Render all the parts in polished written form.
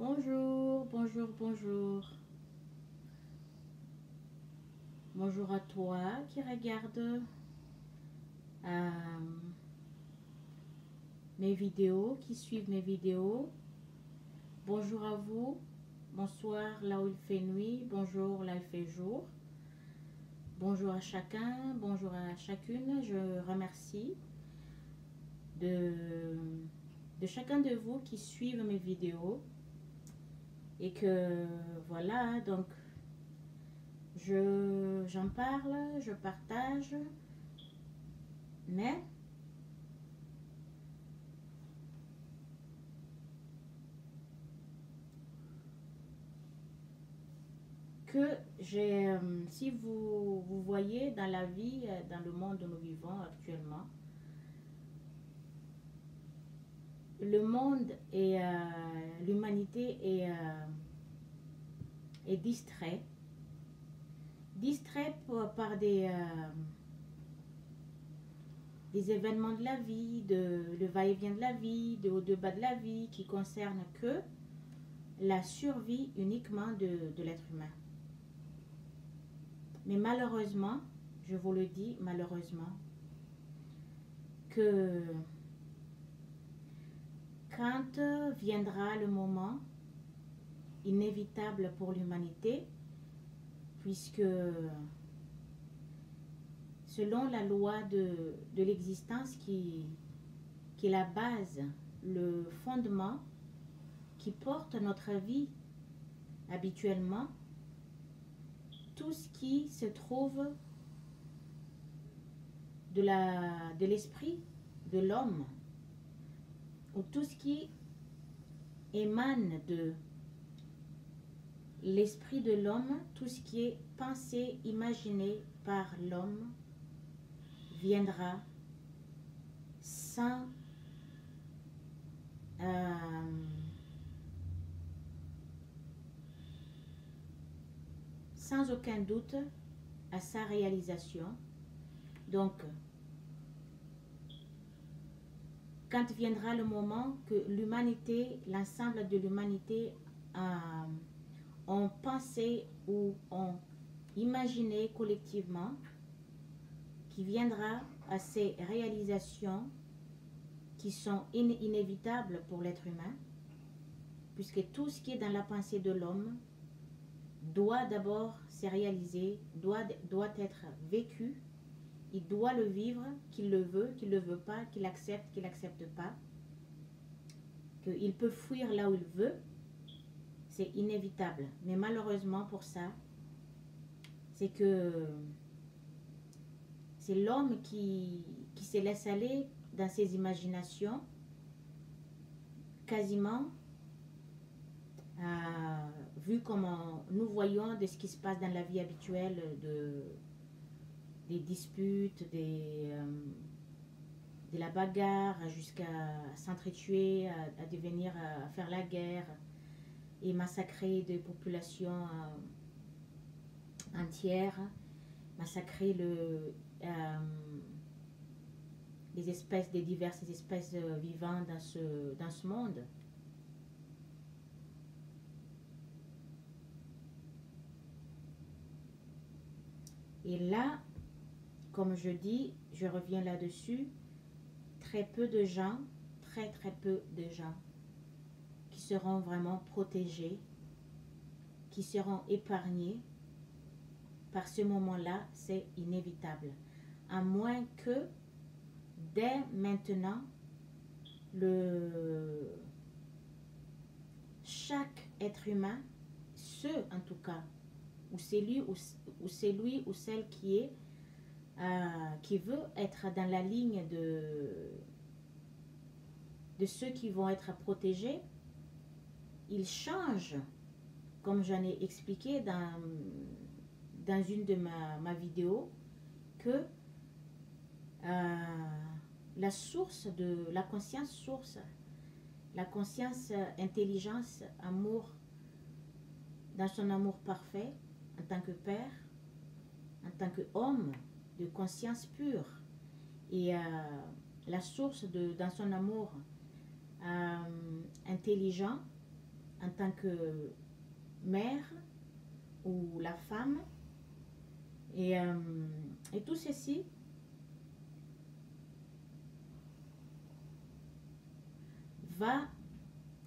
Bonjour, bonjour, bonjour. Bonjour à toi qui regarde euh, mes vidéos, qui suivent mes vidéos. Bonjour à vous. Bonsoir là où il fait nuit. Bonjour là où il fait jour. Bonjour à chacun, bonjour à chacune. Je remercie de chacun de vous qui suivent mes vidéos. Et que voilà, donc j'en parle, je partage, mais que j'ai, si vous voyez dans la vie, dans le monde où nous vivons actuellement, le monde et l'humanité est distrait par des événements de la vie, le va-et-vient de la vie, de haut de bas de la vie, qui concernent que la survie uniquement de l'être humain. Mais malheureusement, je vous le dis, malheureusement, que quand viendra le moment inévitable pour l'humanité, puisque selon la loi de l'existence qui est la base, le fondement qui porte notre vie habituellement, tout ce qui se trouve de l'esprit de l'homme, ou tout ce qui émane de l'esprit de l'homme, tout ce qui est pensé, imaginé par l'homme, viendra sans aucun doute à sa réalisation. Donc, quand viendra le moment que l'humanité, l'ensemble de l'humanité ont pensé ou ont imaginé collectivement, qui viendra à ces réalisations qui sont inévitables pour l'être humain, puisque tout ce qui est dans la pensée de l'homme doit d'abord se réaliser, doit être vécu. Il doit le vivre, qu'il le veut pas, qu'il l'accepte pas, qu'il peut fuir là où il veut, c'est inévitable. Mais malheureusement pour ça, c'est que c'est l'homme qui se laisse aller dans ses imaginations, quasiment, vu comment nous voyons de ce qui se passe dans la vie habituelle, des disputes, de la bagarre, jusqu'à s'entretuer, à devenir, à faire la guerre et massacrer des populations entières, massacrer les espèces, des diverses espèces vivantes dans ce monde. Et là, comme je dis, je reviens là-dessus, très peu de gens, très peu de gens qui seront vraiment protégés, qui seront épargnés par ce moment-là, c'est inévitable. À moins que, dès maintenant, chaque être humain, ceux en tout cas, ou c'est lui ou celle qui veut être dans la ligne de ceux qui vont être protégés, il change, comme j'en ai expliqué dans une de ma vidéo, que la source de la conscience la conscience, intelligence, amour, dans son amour parfait, en tant que père, en tant qu'homme de conscience pure, et la source dans son amour intelligent, en tant que mère ou la femme. Et tout ceci va,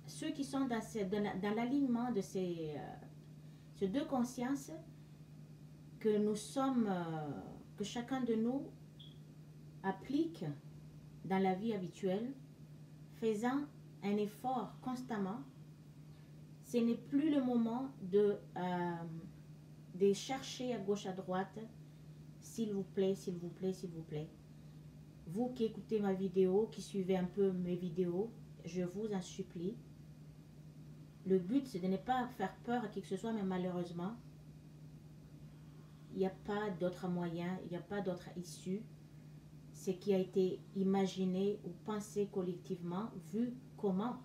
ceux qui sont dans l'alignement de ces deux consciences, que nous sommes, que chacun de nous applique dans la vie habituelle, faisant un effort constamment, ce n'est plus le moment de chercher à gauche, à droite, s'il vous plaît, s'il vous plaît, s'il vous plaît. Vous qui écoutez ma vidéo, qui suivez un peu mes vidéos, je vous en supplie. Le but, c'est de ne pas faire peur à qui que ce soit, mais malheureusement, il n'y a pas d'autre moyen, il n'y a pas d'autre issue. Ce qui a été imaginé ou pensé collectivement, vu comment,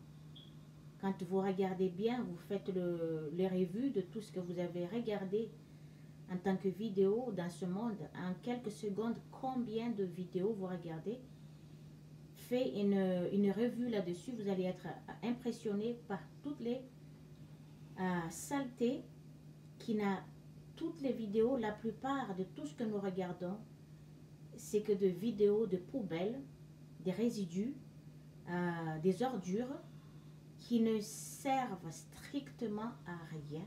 quand vous regardez bien, vous faites les revues de tout ce que vous avez regardé en tant que vidéo dans ce monde, en quelques secondes, combien de vidéos vous regardez, fait une revue là-dessus, vous allez être impressionné par toutes les saletés qui n'a, toutes les vidéos, la plupart de tout ce que nous regardons, c'est que de vidéos de poubelles, des résidus, des ordures qui ne servent strictement à rien,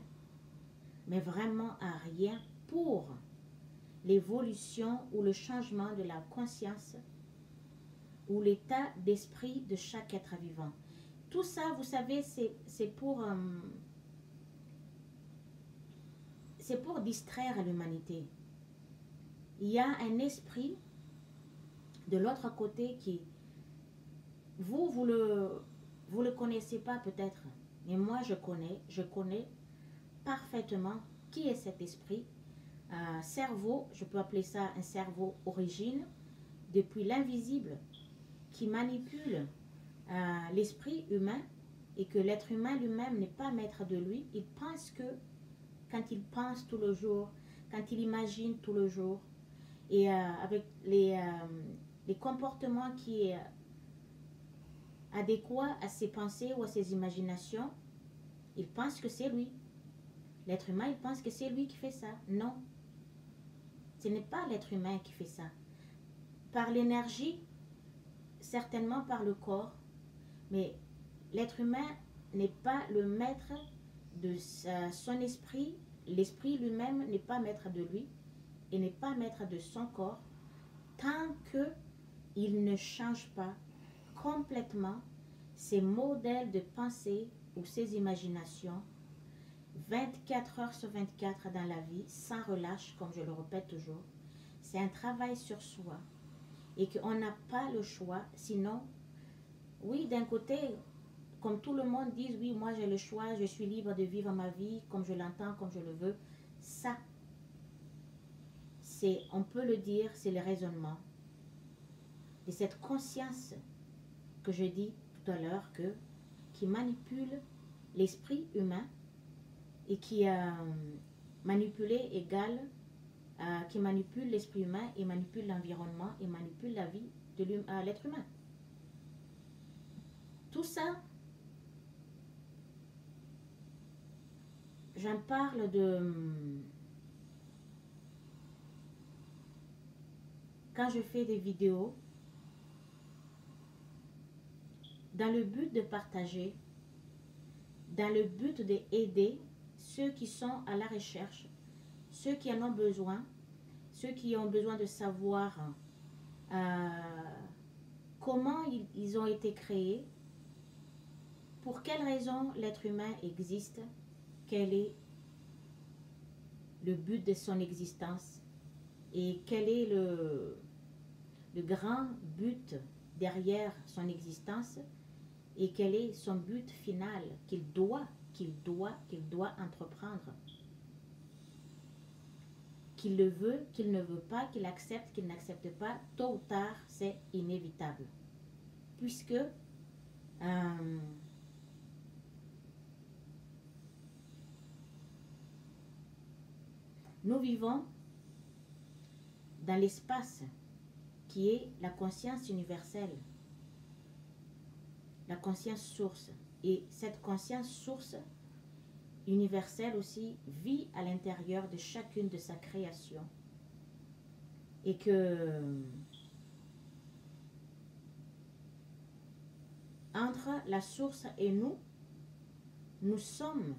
mais vraiment à rien pour l'évolution ou le changement de la conscience ou l'état d'esprit de chaque être vivant. Tout ça, vous savez, c'est pour distraire l'humanité. Il y a un esprit de l'autre côté qui, vous le connaissez pas peut-être, mais moi je connais parfaitement qui est cet esprit. Cerveau, je peux appeler ça un cerveau origine, depuis l'invisible, qui manipule l'esprit humain, et que l'être humain lui-même n'est pas maître de lui. Il pense que quand il pense tout le jour, quand il imagine tout le jour, et avec les comportements qui est adéquat à ses pensées ou à ses imaginations, il pense que c'est lui. L'être humain, il pense que c'est lui qui fait ça. Non, ce n'est pas l'être humain qui fait ça. Par l'énergie, certainement par le corps, mais l'être humain n'est pas le maître de son esprit. L'esprit lui-même n'est pas maître de lui et n'est pas maître de son corps tant qu'il ne change pas complètement ses modèles de pensée ou ses imaginations 24 heures sur 24 dans la vie, sans relâche, comme je le répète toujours. C'est un travail sur soi et qu'on n'a pas le choix. Sinon, oui, d'un côté, comme tout le monde dit, oui, moi j'ai le choix, je suis libre de vivre ma vie comme je l'entends, comme je le veux. Ça, c'est, on peut le dire, c'est le raisonnement de cette conscience que je dis tout à l'heure, qui manipule l'esprit humain et qui a manipulé égale, qui manipule l'esprit humain et manipule l'environnement et manipule la vie de l'être humain. Tout ça, j'en parle quand je fais des vidéos, dans le but de partager, dans le but d'aider ceux qui sont à la recherche, ceux qui en ont besoin, ceux qui ont besoin de savoir comment ils ont été créés, pour quelles raisons l'être humain existe, quel est le but de son existence et quel est le grand but derrière son existence et quel est son but final qu'il doit entreprendre. Qu'il le veut, qu'il ne veut pas, qu'il accepte, qu'il n'accepte pas, tôt ou tard, c'est inévitable. Puisque nous vivons dans l'espace qui est la conscience universelle, la conscience source. et cette conscience source universelle aussi vit à l'intérieur de chacune de sa création. Et que entre la source et nous sommes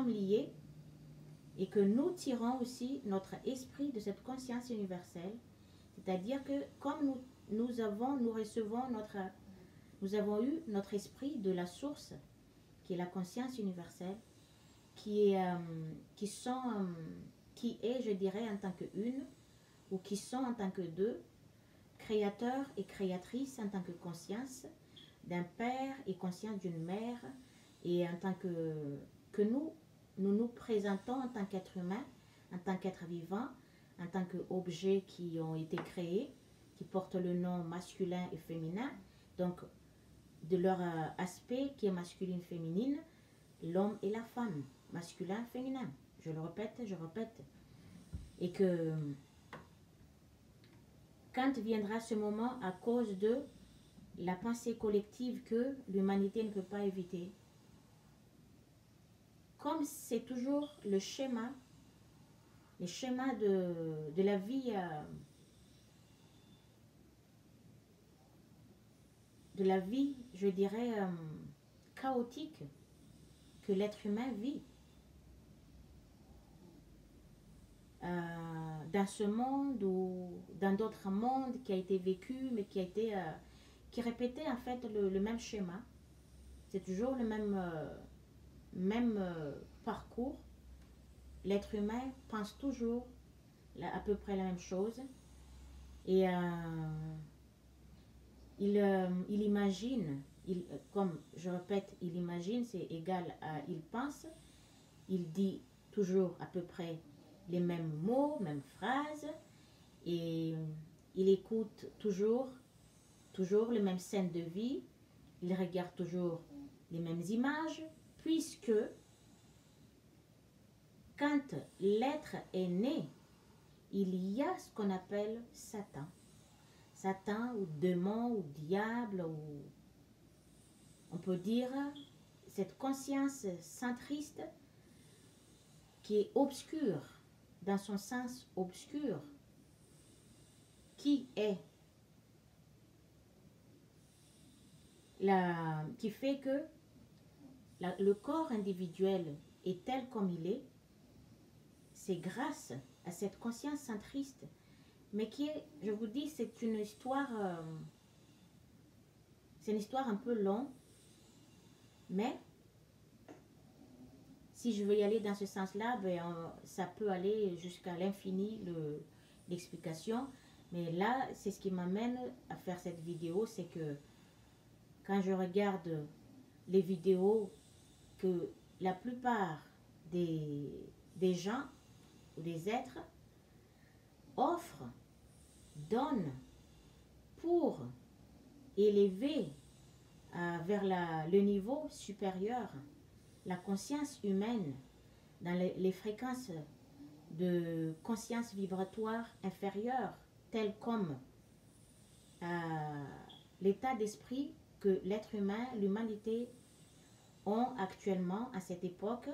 liés, et que nous tirons aussi notre esprit de cette conscience universelle. C'est-à-dire que comme nous avons eu notre esprit de la source, qui est la conscience universelle, qui est, je dirais, en tant qu'une, ou qui sont en tant que deux, créateurs et créatrices en tant que conscience d'un père et conscience d'une mère, et en tant que nous présentons en tant qu'être humain, en tant qu'être vivant, en tant qu'objets qui ont été créés, qui portent le nom masculin et féminin, donc de leur aspect qui est masculin et féminine, l'homme et la femme, masculin, féminin. Je le répète, je répète. Et que quand viendra ce moment à cause de la pensée collective que l'humanité ne peut pas éviter, comme c'est toujours le schéma de la vie, je dirais, chaotique que l'être humain vit. Dans ce monde ou dans d'autres mondes qui a été vécu, mais qui répétait en fait le même schéma. C'est toujours le même parcours. L'être humain pense toujours à peu près la même chose, et il imagine, comme je répète, il imagine, c'est égal à il pense. Il dit toujours à peu près les mêmes mots, mêmes phrases, et il écoute toujours les mêmes scènes de vie, il regarde toujours les mêmes images, puisque quand l'être est né, il y a ce qu'on appelle Satan. Satan ou démon ou diable, ou on peut dire cette conscience centriste qui est obscure, dans son sens obscur, qui fait que le corps individuel est tel comme il est. C'est grâce à cette conscience centriste, mais qui est, je vous dis, c'est une histoire un peu longue, mais si je veux y aller dans ce sens-là, ça peut aller jusqu'à l'infini, l'explication. Mais là, c'est ce qui m'amène à faire cette vidéo, c'est que quand je regarde les vidéos que la plupart des gens ou des êtres offrent, donnent pour élever vers le niveau supérieur la conscience humaine dans les fréquences de conscience vibratoire inférieure, telles comme l'état d'esprit que l'être humain, l'humanité ont actuellement à cette époque,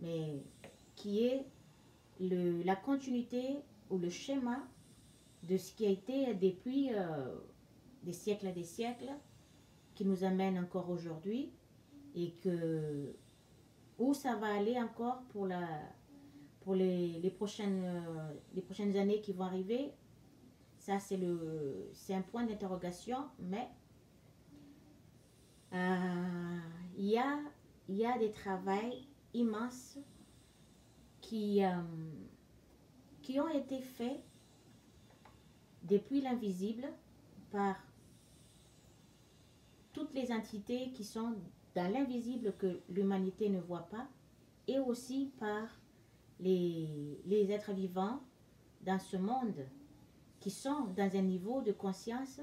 mais qui est la continuité ou le schéma de ce qui a été depuis des siècles et des siècles, qui nous amène encore aujourd'hui, et que où ça va aller encore pour les prochaines années qui vont arriver, ça c'est un point d'interrogation, mais il y a des travaux immenses qui ont été faits depuis l'invisible par toutes les entités qui sont dans l'invisible que l'humanité ne voit pas, et aussi par les êtres vivants dans ce monde qui sont dans un niveau de conscience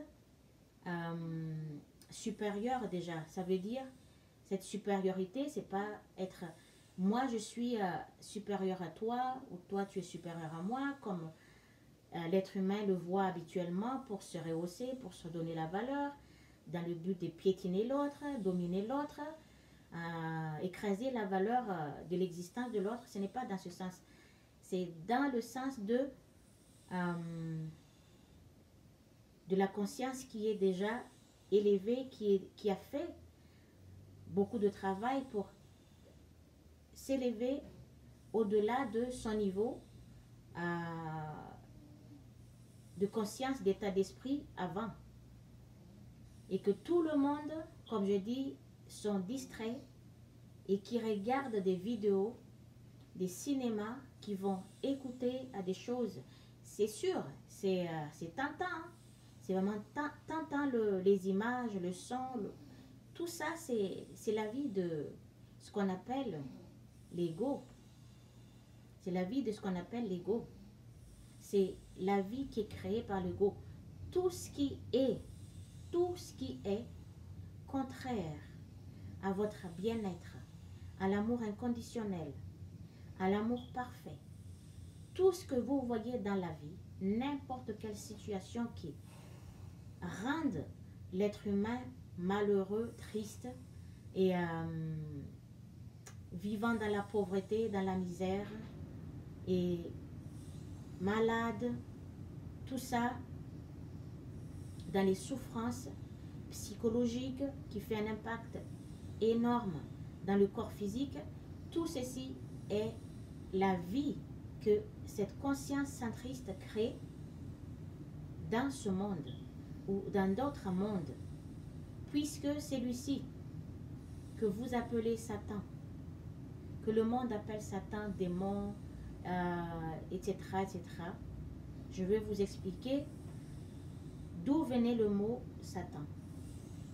supérieur déjà. Ça veut dire, cette supériorité, c'est pas être moi je suis supérieur à toi, ou toi tu es supérieur à moi, comme l'être humain le voit habituellement pour se rehausser, pour se donner la valeur, dans le but de piétiner l'autre, dominer l'autre, écraser la valeur de l'existence de l'autre. Ce n'est pas dans ce sens. C'est dans le sens de la conscience qui est déjà élevée, qui a fait beaucoup de travail pour s'élever au-delà de son niveau de conscience, d'état d'esprit avant. Et que tout le monde, comme je dis, sont distraits et qui regardent des vidéos, des cinémas, qui vont écouter à des choses. C'est sûr, c'est tentant. Hein? C'est vraiment tentant, les images, le son, tout ça, c'est la vie de ce qu'on appelle l'ego. C'est la vie de ce qu'on appelle l'ego. C'est la vie qui est créée par l'ego. Tout ce qui est contraire à votre bien-être, à l'amour inconditionnel, à l'amour parfait, tout ce que vous voyez dans la vie, n'importe quelle situation qui rende l'être humain malheureux, triste et vivant dans la pauvreté, dans la misère et malade, tout ça dans les souffrances psychologiques qui fait un impact énorme dans le corps physique. Tout ceci est la vie que cette conscience centriste crée dans ce monde ou dans d'autres mondes, puisque celui-ci que vous appelez Satan, que le monde appelle Satan, démon, etc., etc., je vais vous expliquer d'où venait le mot Satan.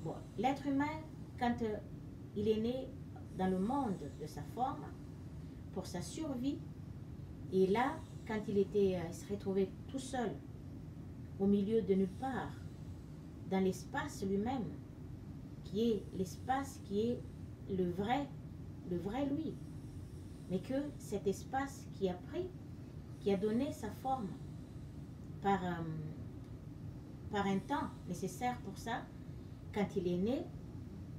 Bon, l'être humain, quand il est né dans le monde de sa forme, pour sa survie, et là, quand il se retrouvait tout seul, au milieu de nulle part, dans l'espace lui-même, qui est l'espace qui est le vrai lui, mais que cet espace qui a donné sa forme par un temps nécessaire pour ça, quand il est né,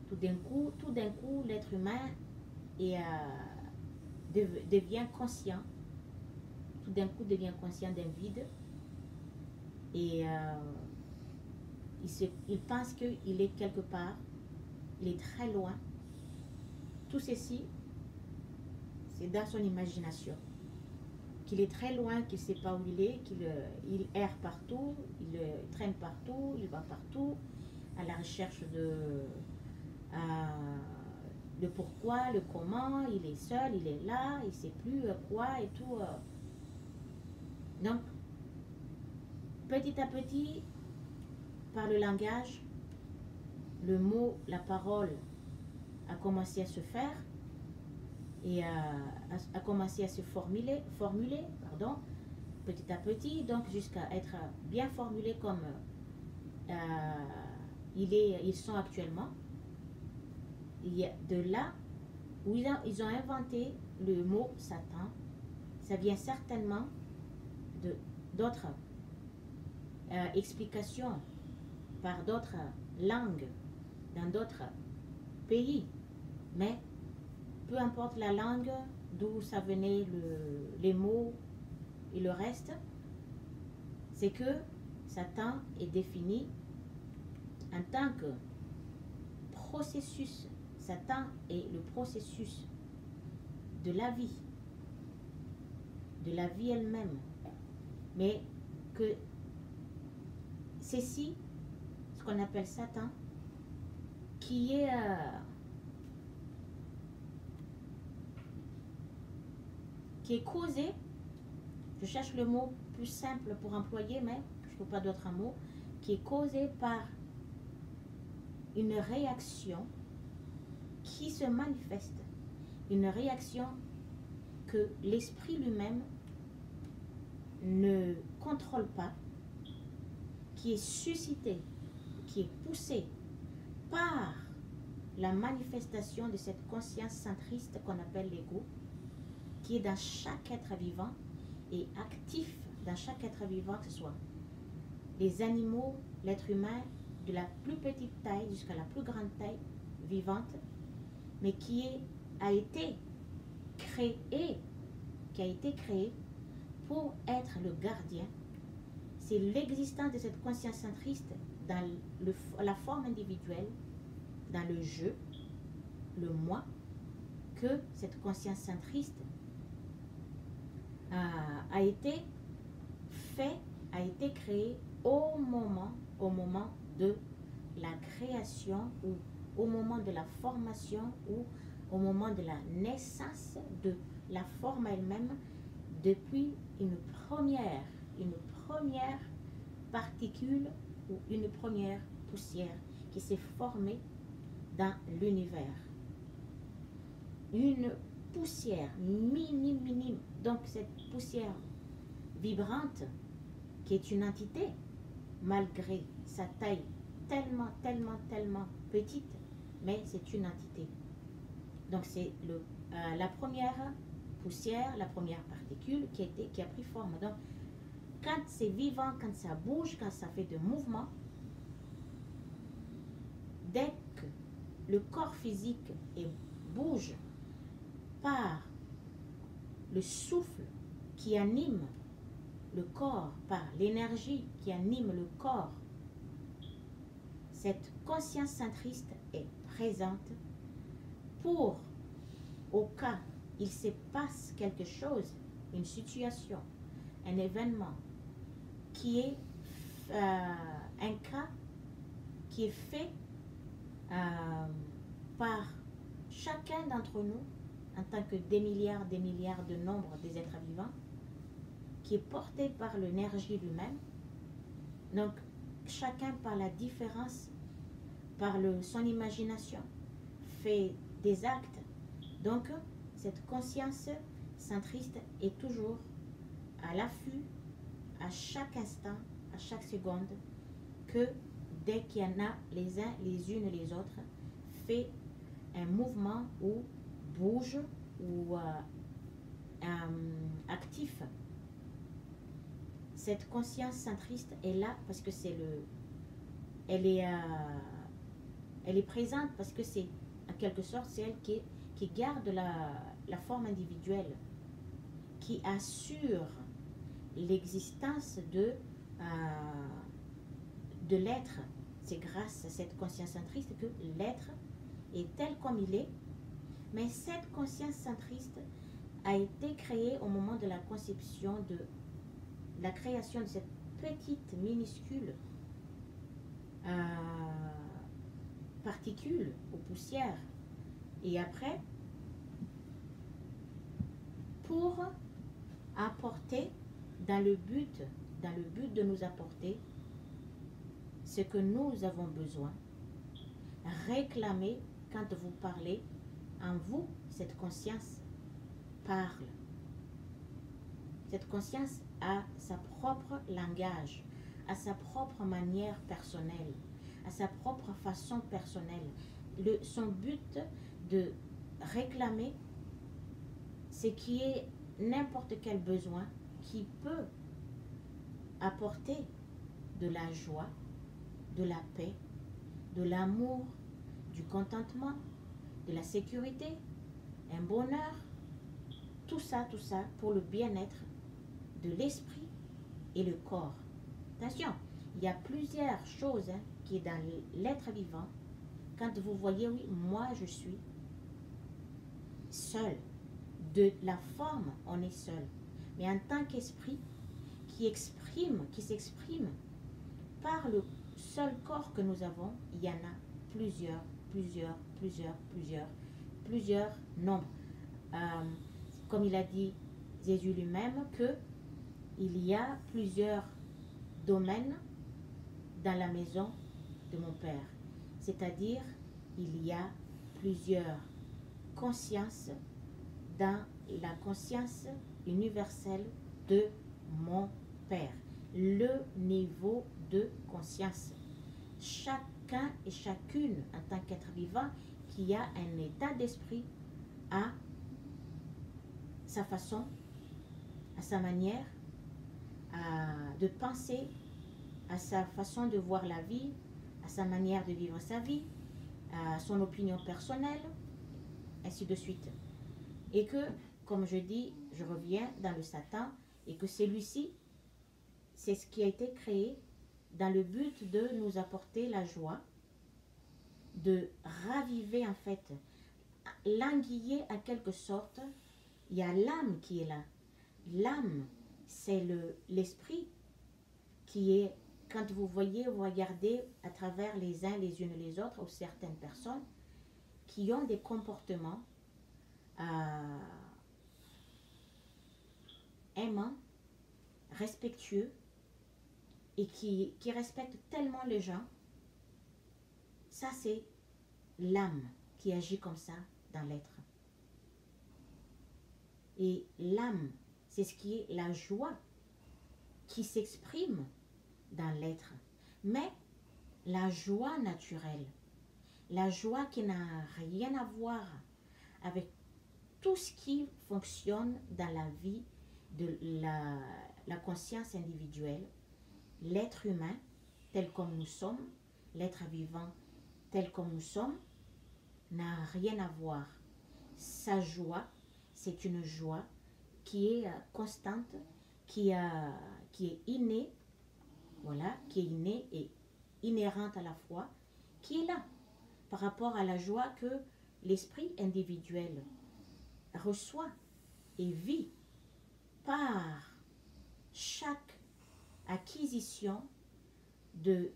tout d'un coup, l'être humain devient conscient, tout d'un coup devient conscient d'un vide, et il pense qu'il est quelque part, il est très loin. Tout ceci, c'est dans son imagination. Qu'il est très loin, qu'il ne sait pas où il est, qu'il erre partout, il traîne partout, il va partout, à la recherche de pourquoi, le comment, il est seul, il est là, il ne sait plus quoi et tout. Donc, petit à petit, par le langage, le mot, la parole a commencé à se faire et a commencé à se formuler, petit à petit, donc jusqu'à être bien formulé comme ils sont actuellement. De là où ils ont inventé le mot Satan, ça vient certainement d'autres explications par d'autres langues dans d'autres pays, mais peu importe la langue d'où ça venait, les mots et le reste, c'est que Satan est défini en tant que processus. Satan est le processus de la vie elle-même, mais que ceci, ce qu'on appelle Satan, qui est causé, je cherche le mot plus simple pour employer, mais je ne trouve pas d'autre mot, qui est causé par une réaction qui se manifeste, une réaction que l'esprit lui-même ne contrôle pas, qui est suscitée, qui est poussée par la manifestation de cette conscience centriste qu'on appelle l'ego, qui est dans chaque être vivant et actif dans chaque être vivant, que ce soit les animaux, l'être humain de la plus petite taille jusqu'à la plus grande taille vivante, mais a été créé, pour être le gardien. C'est l'existence de cette conscience centriste dans la forme individuelle, dans le jeu, le moi, que cette conscience centriste a été créée au moment de la création, ou au moment de la formation, ou au moment de la naissance de la forme elle-même, depuis une première particule ou une première poussière qui s'est formée dans l'univers. Une poussière minime. Donc cette poussière vibrante, qui est une entité, malgré sa taille tellement petite, mais c'est une entité. Donc c'est la première poussière, la première particule qui a pris forme. Donc quand c'est vivant, quand ça bouge, quand ça fait de mouvements, dès que le corps physique bouge par le souffle qui anime le corps, par l'énergie qui anime le corps, cette conscience centriste est présente pour, au cas il se passe quelque chose, une situation, un événement qui est un cas qui est fait par chacun d'entre nous en tant que des milliards de nombres des êtres vivants, qui est porté par l'énergie lui-même. Donc chacun, par la différence, par son imagination, fait des actes. Donc cette conscience centriste est toujours à l'affût, à chaque instant, à chaque seconde, que dès qu'il y en a les uns, les unes, les autres, fait un mouvement ou bouge ou actif. Cette conscience centriste est là parce que elle est présente parce que c'est en quelque sorte c'est elle qui garde la forme individuelle, qui assure l'existence de l'être. C'est grâce à cette conscience centriste que l'être est tel comme il est. Mais cette conscience centriste a été créée au moment de la conception, de la création de cette petite minuscule particule ou poussière. Et après, pour apporter dans le but de nous apporter ce que nous avons besoin, réclamer. Quand vous parlez, en vous, cette conscience parle. Cette conscience a sa propre langage, a sa propre manière personnelle, à sa propre façon personnelle. Son but de réclamer ce qui est n'importe quel besoin qui peut apporter de la joie, de la paix, de l'amour, du contentement, de la sécurité, un bonheur, tout ça pour le bien-être de l'esprit et le corps. Attention, il y a plusieurs choses qui est dans l'être vivant. Quand vous voyez, oui, moi je suis seul. De la forme, on est seul. Mais en tant qu'esprit qui s'exprime par le seul corps que nous avons, il y en a plusieurs nombres. Comme il a dit Jésus lui-même, que il y a plusieurs domaines dans la maison de mon Père. C'est-à-dire, il y a plusieurs consciences dans la conscience universelle de mon Père. Le niveau de conscience. Chacun et chacune, en tant qu'être vivant, qui a un état d'esprit, a sa façon, à sa manière de penser, à sa façon de voir la vie, à sa manière de vivre sa vie, à son opinion personnelle, ainsi de suite. Et que, comme je dis, je reviens dans le Satan, et que celui-ci, c'est ce qui a été créé dans le but de nous apporter la joie, de raviver en fait, languiller en quelque sorte. Il y a l'âme qui est là. L'âme, c'est l'esprit qui est, quand vous voyez, vous regardez à travers les uns les unes les autres, ou certaines personnes qui ont des comportements aimants, respectueux, et qui respectent tellement les gens, ça c'est l'âme qui agit comme ça dans l'être. Et l'âme, c'est ce qui est la joie qui s'exprime dans l'être. Mais la joie naturelle, la joie qui n'a rien à voir avec tout ce qui fonctionne dans la vie de la conscience individuelle, l'être humain tel comme nous sommes, l'être vivant tel comme nous sommes, n'a rien à voir. Sa joie, c'est une joie qui est constante, qui est innée, voilà, qui est innée et inhérente à la fois, qui est là par rapport à la joie que l'esprit individuel reçoit et vit par chaque acquisition des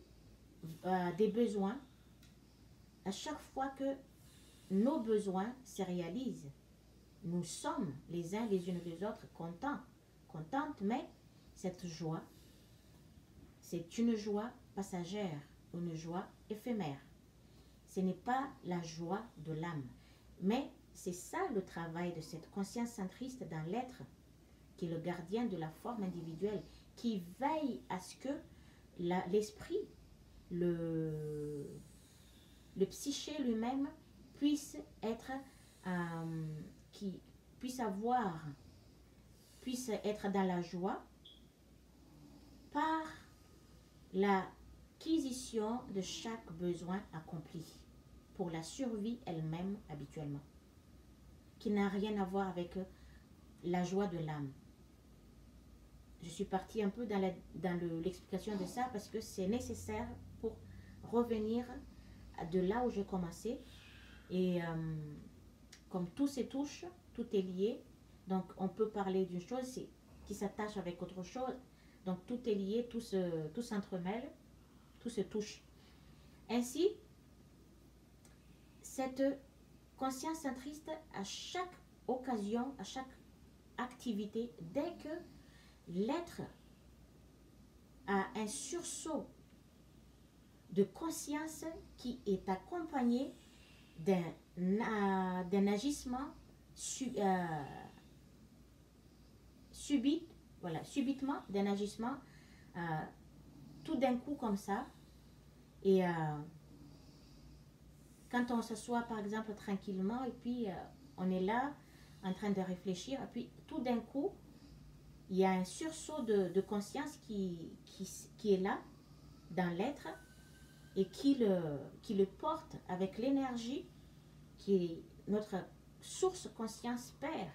besoins, à chaque fois que nos besoins se réalisent. Nous sommes les uns les unes les autres contentes, mais cette joie, c'est une joie passagère, une joie éphémère. Ce n'est pas la joie de l'âme. Mais c'est ça le travail de cette conscience centriste dans l'être, qui est le gardien de la forme individuelle, qui veille à ce que l'esprit, le psyché lui-même puisse être, puisse être dans la joie par l'acquisition de chaque besoin accompli pour la survie elle-même habituellement, qui n'a rien à voir avec la joie de l'âme. Je suis partie un peu dans l'explication de ça parce que c'est nécessaire pour revenir de là où j'ai commencé. Et comme tout se touche, tout est lié, donc on peut parler d'une chose qui s'attache avec autre chose, donc tout est lié, tout s'entremêle, tout se touche. Ainsi, cette conscience centriste, à chaque occasion, à chaque activité, dès que l'être a un sursaut de conscience qui est accompagné d'un agissement subitement, d'un agissement tout d'un coup comme ça. Et quand on s'assoit par exemple tranquillement et puis on est là en train de réfléchir, et puis tout d'un coup il y a un sursaut de conscience qui est là dans l'être et qui le porte avec l'énergie qui est notre source conscience père,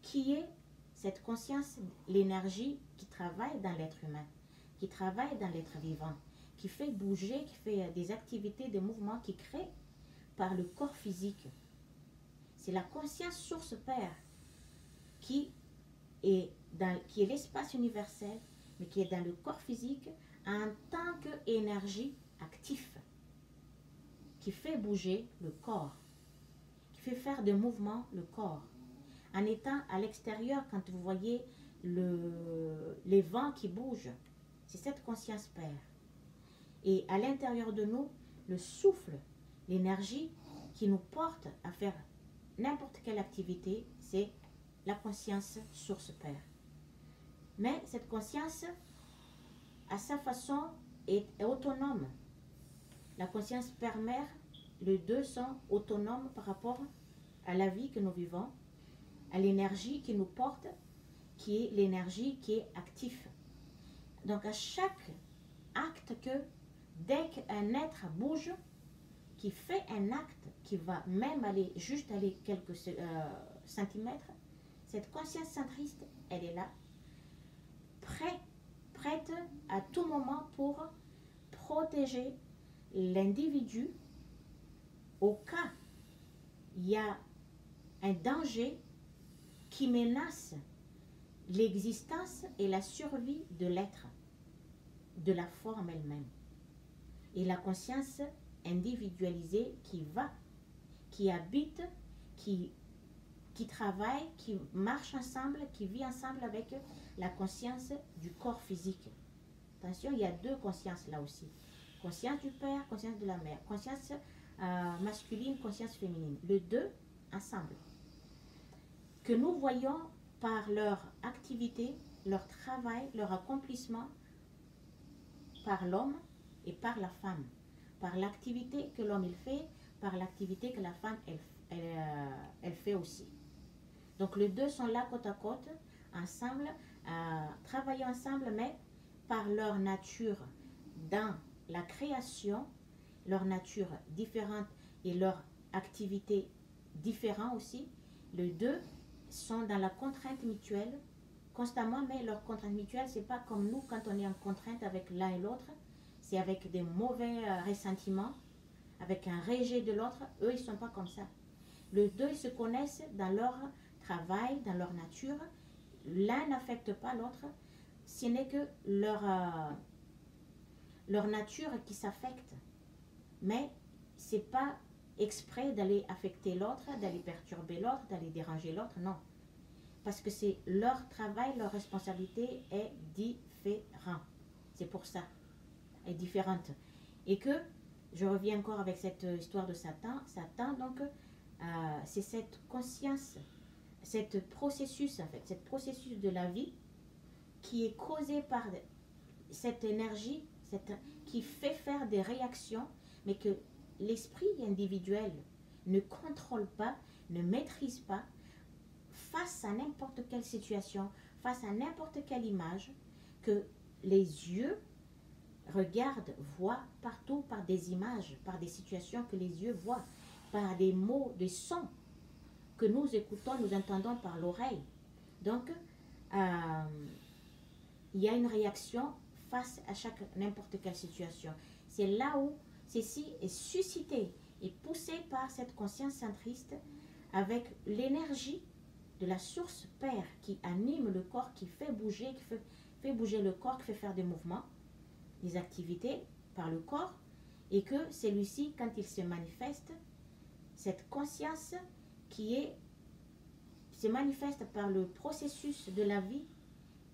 qui est cette conscience, l'énergie qui travaille dans l'être humain, qui travaille dans l'être vivant, qui fait bouger, qui fait des activités, des mouvements, qui crée par le corps physique. C'est la conscience source père qui est l'espace universel, mais qui est dans le corps physique en tant qu'énergie active, qui fait bouger le corps, qui fait faire des mouvements le corps. En étant à l'extérieur, quand vous voyez les vents qui bougent, c'est cette conscience père. Et à l'intérieur de nous, le souffle, l'énergie qui nous porte à faire n'importe quelle activité, c'est la conscience source père. Mais cette conscience, à sa façon, est autonome. La conscience père-mère, les deux sont autonomes par rapport à la vie que nous vivons, à l'énergie qui nous porte, qui est l'énergie qui est active. Donc à chaque acte que Dès qu'un être bouge, qui fait un acte, qui va même aller juste aller quelques centimètres, cette conscience centriste, elle est là, prête à tout moment pour protéger l'individu au cas il y a un danger qui menace l'existence et la survie de l'être, de la forme elle-même. Et la conscience individualisée qui habite, qui travaille, qui marche ensemble, qui vit ensemble avec la conscience du corps physique. Attention, il y a deux consciences là aussi. Conscience du père, conscience de la mère. Conscience masculine, conscience féminine. Les deux ensemble. Que nous voyons par leur activité, leur travail, leur accomplissement par l'homme et par la femme. Par l'activité que l'homme il fait, par l'activité que la femme elle fait aussi. Donc les deux sont là côte à côte, ensemble, travailler ensemble, mais par leur nature dans la création, leur nature différente et leur activité différente aussi, les deux sont dans la contrainte mutuelle constamment, mais leur contrainte mutuelle, c'est pas comme nous quand on est en contrainte avec l'un et l'autre, c'est avec des mauvais ressentiments, avec un rejet de l'autre. Eux, ils sont pas comme ça. Les deux, ils se connaissent dans leur travail, dans leur nature. L'un n'affecte pas l'autre, ce n'est que leur nature qui s'affecte. Mais c'est pas exprès d'aller affecter l'autre, d'aller perturber l'autre, d'aller déranger l'autre, non. Parce que c'est leur travail, leur responsabilité est différente. C'est pour ça, est différente. Et que, je reviens encore avec cette histoire de Satan. Satan, donc, c'est cette conscience, cette processus, en fait, cette processus de la vie qui est causé par cette énergie qui fait faire des réactions, mais que l'esprit individuel ne contrôle pas, ne maîtrise pas, face à n'importe quelle situation, face à n'importe quelle image, que les yeux regardent, voient partout par des images, par des situations que les yeux voient, par des mots, des sons que nous écoutons, nous entendons par l'oreille. Donc, il y a une réaction face à n'importe quelle situation. C'est là où ceci est suscité et poussé par cette conscience centriste avec l'énergie de la source Père qui anime le corps, qui fait bouger, fait bouger le corps, qui fait faire des mouvements, des activités par le corps, et que celui-ci, quand il se manifeste, cette conscience se manifeste par le processus de la vie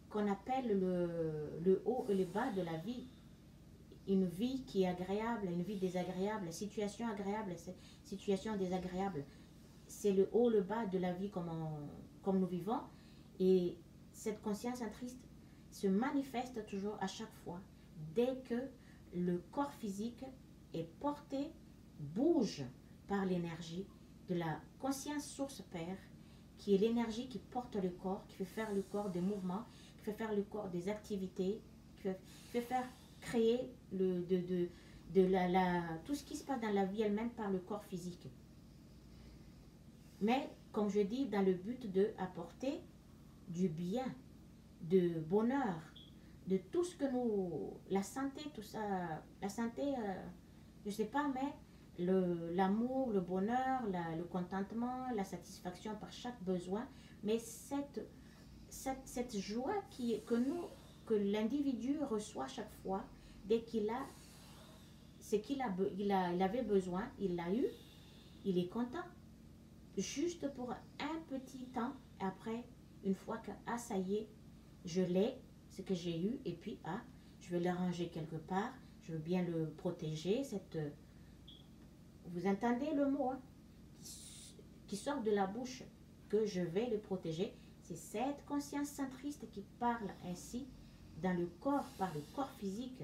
qu'on appelle le haut et le bas de la vie. Une vie qui est agréable, une vie désagréable, situation agréable, situation désagréable. C'est le haut, le bas de la vie comme nous vivons. Et cette conscience centriste se manifeste toujours à chaque fois. Dès que le corps physique est porté, bouge par l'énergie de la conscience source Père, qui est l'énergie qui porte le corps, qui fait faire le corps des mouvements, qui fait faire le corps des activités, qui fait faire créer tout ce qui se passe dans la vie elle-même par le corps physique. Mais, comme je dis, dans le but d'apporter du bien, de bonheur, de tout ce que la santé, tout ça, la santé, je ne sais pas, mais l'amour, le bonheur, le contentement, la satisfaction par chaque besoin, mais cette joie que l'individu reçoit chaque fois, dès qu'il a ce qu'il avait besoin, il l'a eu, il est content, juste pour un petit temps, après, une fois que, ça y est, je l'ai, ce que j'ai eu, et puis, je vais le ranger quelque part, je veux bien le protéger, vous entendez le mot qui sort de la bouche, que je vais le protéger. C'est cette conscience centriste qui parle ainsi dans le corps, par le corps physique,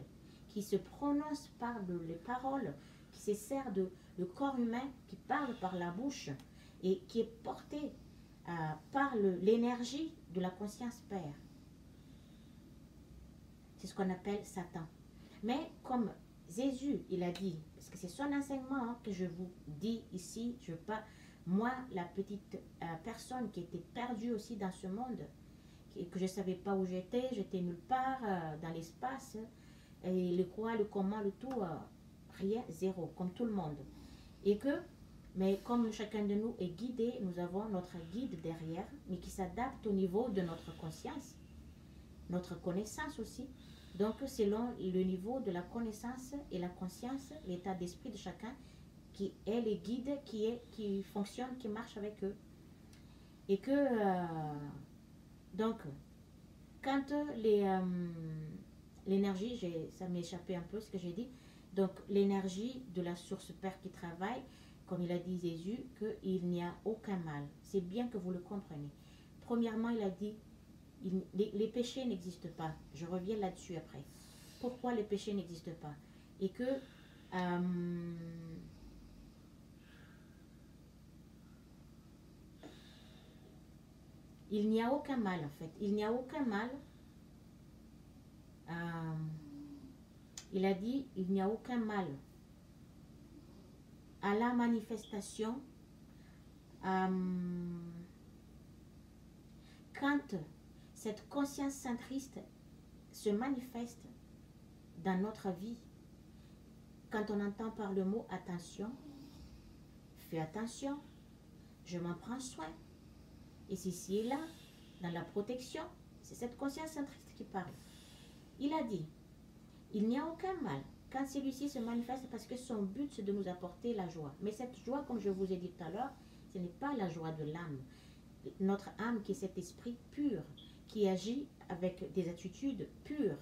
qui se prononce par les paroles, qui se sert le corps humain, qui parle par la bouche et qui est porté par l'énergie de la conscience Père. C'est ce qu'on appelle Satan. Mais comme Jésus, il a dit, parce que c'est son enseignement hein, que je vous dis ici, je pas, moi, la petite personne qui était perdue aussi dans ce monde, que je ne savais pas où j'étais nulle part dans l'espace, et le quoi, le comment, le tout, rien, zéro, comme tout le monde. Et que, mais comme chacun de nous est guidé, nous avons notre guide derrière, mais qui s'adapte au niveau de notre conscience, notre connaissance aussi. Donc, selon le niveau de la connaissance et la conscience, l'état d'esprit de chacun, qui est les guides, qui fonctionne, qui marche avec eux. Et que, donc, quand l'énergie, ça m'est échappé un peu ce que j'ai dit, donc l'énergie de la source Père qui travaille, comme il a dit Jésus, qu'il n'y a aucun mal. C'est bien que vous le compreniez. Premièrement, il a dit, les péchés n'existent pas. Je reviens là-dessus après. Pourquoi les péchés n'existent pas? Et que il n'y a aucun mal en fait. Il n'y a aucun mal. Il a dit, il n'y a aucun mal à la manifestation quand cette conscience centriste se manifeste dans notre vie. Quand on entend par le mot attention, fais attention, je m'en prends soin. Et ceci et là, dans la protection, c'est cette conscience centriste qui parle. Il a dit, il n'y a aucun mal quand celui-ci se manifeste parce que son but c'est de nous apporter la joie. Mais cette joie, comme je vous ai dit tout à l'heure, ce n'est pas la joie de l'âme. Notre âme qui est cet esprit pur, qui agit avec des attitudes pures,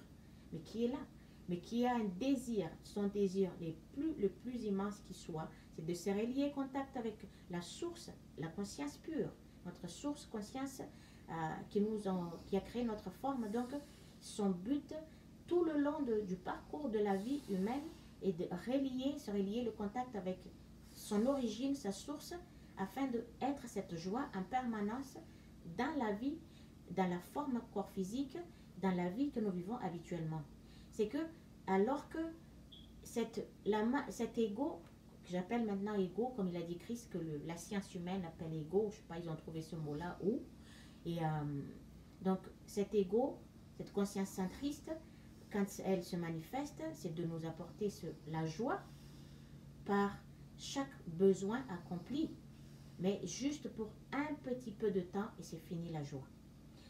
mais qui est là, mais qui a un désir, son désir le plus immense qui soit, c'est de se relier en contact avec la source, la conscience pure, notre source conscience qui a créé notre forme. Donc, son but tout le long du parcours de la vie humaine est de se relier le contact avec son origine, sa source, afin d'être cette joie en permanence dans la vie, dans la forme corps physique, dans la vie que nous vivons habituellement. C'est que, alors que cet ego, que j'appelle maintenant ego, comme il a dit Christ, que la science humaine appelle ego, je ne sais pas, ils ont trouvé ce mot-là où. Et donc, cet ego, cette conscience centriste, quand elle se manifeste, c'est de nous apporter la joie par chaque besoin accompli, mais juste pour un petit peu de temps et c'est fini la joie.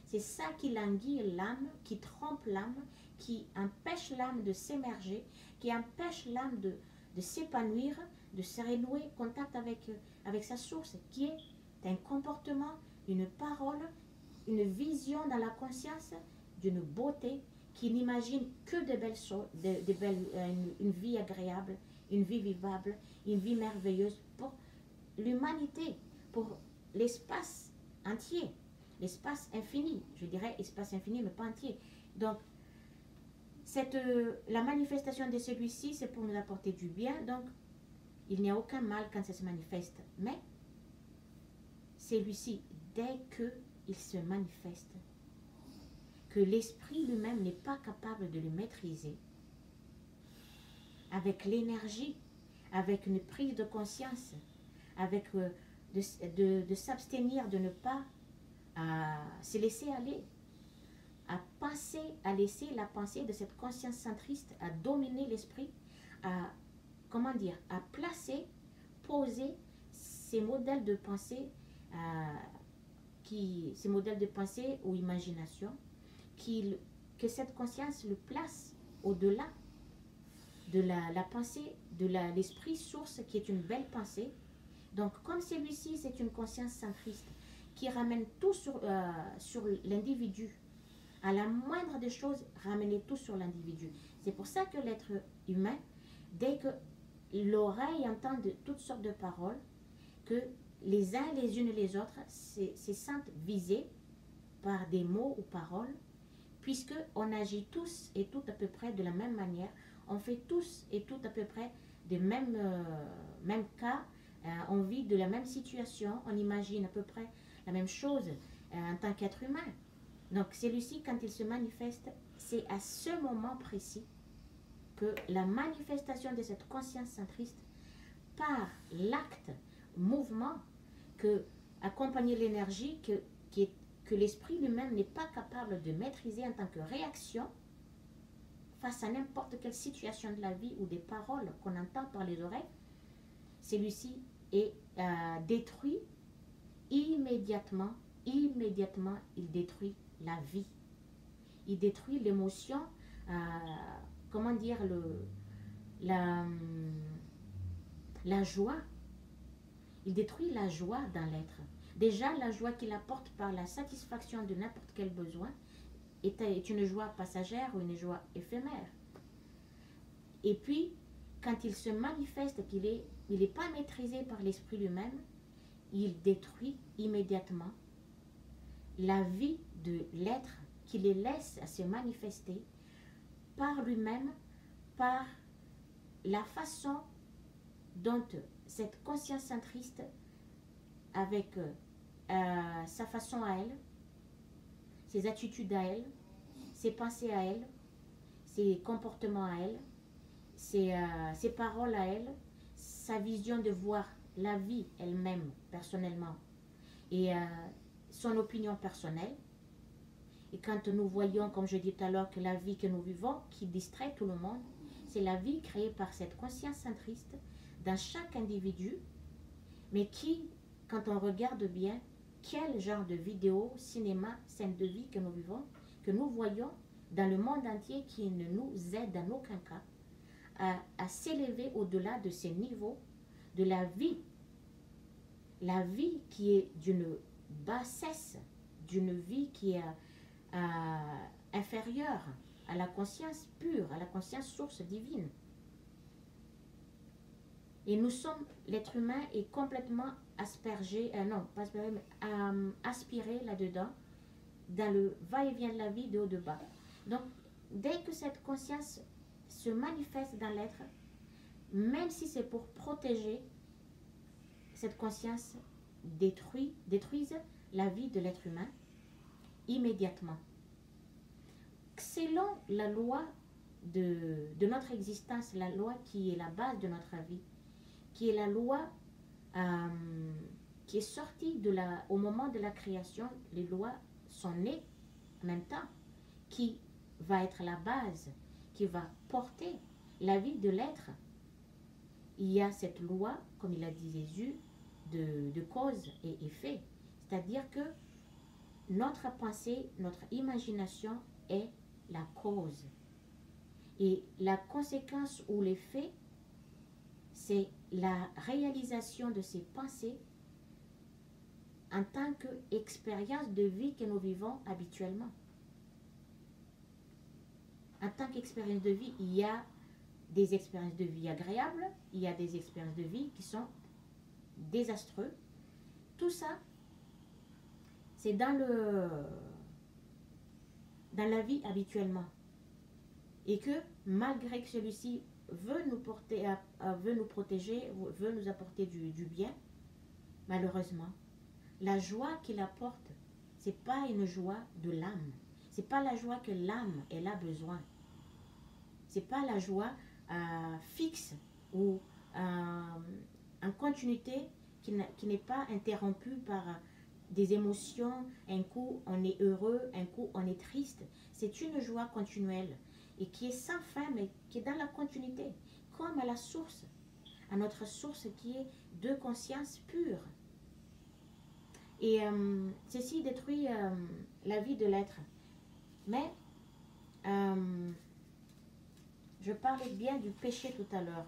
C'est ça qui languit l'âme, qui trompe l'âme, qui empêche l'âme de s'émerger, qui empêche l'âme de s'épanouir, de se renouer contact avec sa source, qui est un comportement, une parole, une vision dans la conscience d'une beauté qui n'imagine que de belles choses, une vie agréable, une vie vivable, une vie merveilleuse pour l'humanité, pour l'espace entier, l'espace infini, je dirais espace infini mais pas entier. Donc, la manifestation de celui-ci, c'est pour nous apporter du bien, donc il n'y a aucun mal quand ça se manifeste, mais celui-ci, dès qu'il se manifeste, que l'esprit lui-même n'est pas capable de le maîtriser, avec l'énergie, avec une prise de conscience, avec de s'abstenir, de ne pas se laisser aller, à laisser la pensée de cette conscience centriste à dominer l'esprit, à poser ces modèles de pensée, ces modèles de pensée ou imagination, que cette conscience le place au-delà de la pensée, de l'esprit source qui est une belle pensée. Donc, comme celui-ci, c'est une conscience centriste qui ramène tout sur l'individu. À la moindre des choses, ramener tout sur l'individu. C'est pour ça que l'être humain, dès que l'oreille entend toutes sortes de paroles, que les uns les unes et les autres se sentent visés par des mots ou paroles, puisqu'on agit tous et toutes à peu près de la même manière, on fait tous et toutes à peu près des mêmes cas, on vit de la même situation, on imagine à peu près la même chose en tant qu'être humain. Donc celui-ci, quand il se manifeste, c'est à ce moment précis que la manifestation de cette conscience centriste par l'acte, mouvement, que accompagner l'énergie que l'esprit lui-même n'est pas capable de maîtriser en tant que réaction face à n'importe quelle situation de la vie ou des paroles qu'on entend par les oreilles, celui-ci est détruit immédiatement. Immédiatement, il détruit la vie. Il détruit l'émotion, comment dire, la joie. Il détruit la joie dans l'être. Déjà, la joie qu'il apporte par la satisfaction de n'importe quel besoin est une joie passagère ou une joie éphémère. Et puis, quand il se manifeste qu'il n'est pas maîtrisé par l'esprit lui-même, il détruit immédiatement la vie de l'être qui les laisse se manifester par lui-même, par la façon dont cette conscience centriste, avec sa façon à elle, ses attitudes à elle, ses pensées à elle, ses comportements à elle, ses paroles à elle, sa vision de voir la vie elle-même personnellement et son opinion personnelle. Et quand nous voyons, comme je dis tout à l'heure, que la vie que nous vivons, qui distrait tout le monde, c'est la vie créée par cette conscience centriste dans chaque individu, mais qui, quand on regarde bien, quel genre de vidéo, cinéma, scène de vie que nous vivons, que nous voyons dans le monde entier qui ne nous aide en aucun cas à s'élever au-delà de ces niveaux de la vie qui est d'une bassesse, d'une vie qui est inférieure à la conscience pure, à la conscience source divine. Et nous sommes, l'être humain est complètement aspergé, non, pas aspergé, mais aspiré là-dedans, dans le va-et-vient de la vie de haut de bas. Donc, dès que cette conscience se manifeste dans l'être, même si c'est pour protéger, cette conscience détruise la vie de l'être humain immédiatement. Selon la loi de notre existence, la loi qui est la base de notre vie, qui est la loi qui est sortie au moment de la création, les lois sont nées en même temps, qui va être la base, qui va porter la vie de l'être. Il y a cette loi, comme il a dit Jésus, de cause et effet. C'est-à-dire que notre pensée, notre imagination est la cause. Et la conséquence ou l'effet, c'est la réalisation de ces pensées en tant qu'expérience de vie que nous vivons habituellement. En tant qu'expérience de vie, il y a des expériences de vie agréables, il y a des expériences de vie qui sont désastreuses. Tout ça, c'est dans la vie habituellement. Et que malgré que celui-ci veut nous protéger, veut nous apporter du bien, malheureusement, la joie qu'il apporte, c'est pas une joie de l'âme. C'est pas la joie que l'âme elle a besoin. C'est pas la joie fixe ou en continuité qui n'est pas interrompue par des émotions. Un coup on est heureux, un coup on est triste. C'est une joie continuelle et qui est sans fin, mais qui est dans la continuité, comme à la source, à notre source qui est de conscience pure. Et ceci détruit la vie de l'être. Mais je parlais bien du péché tout à l'heure.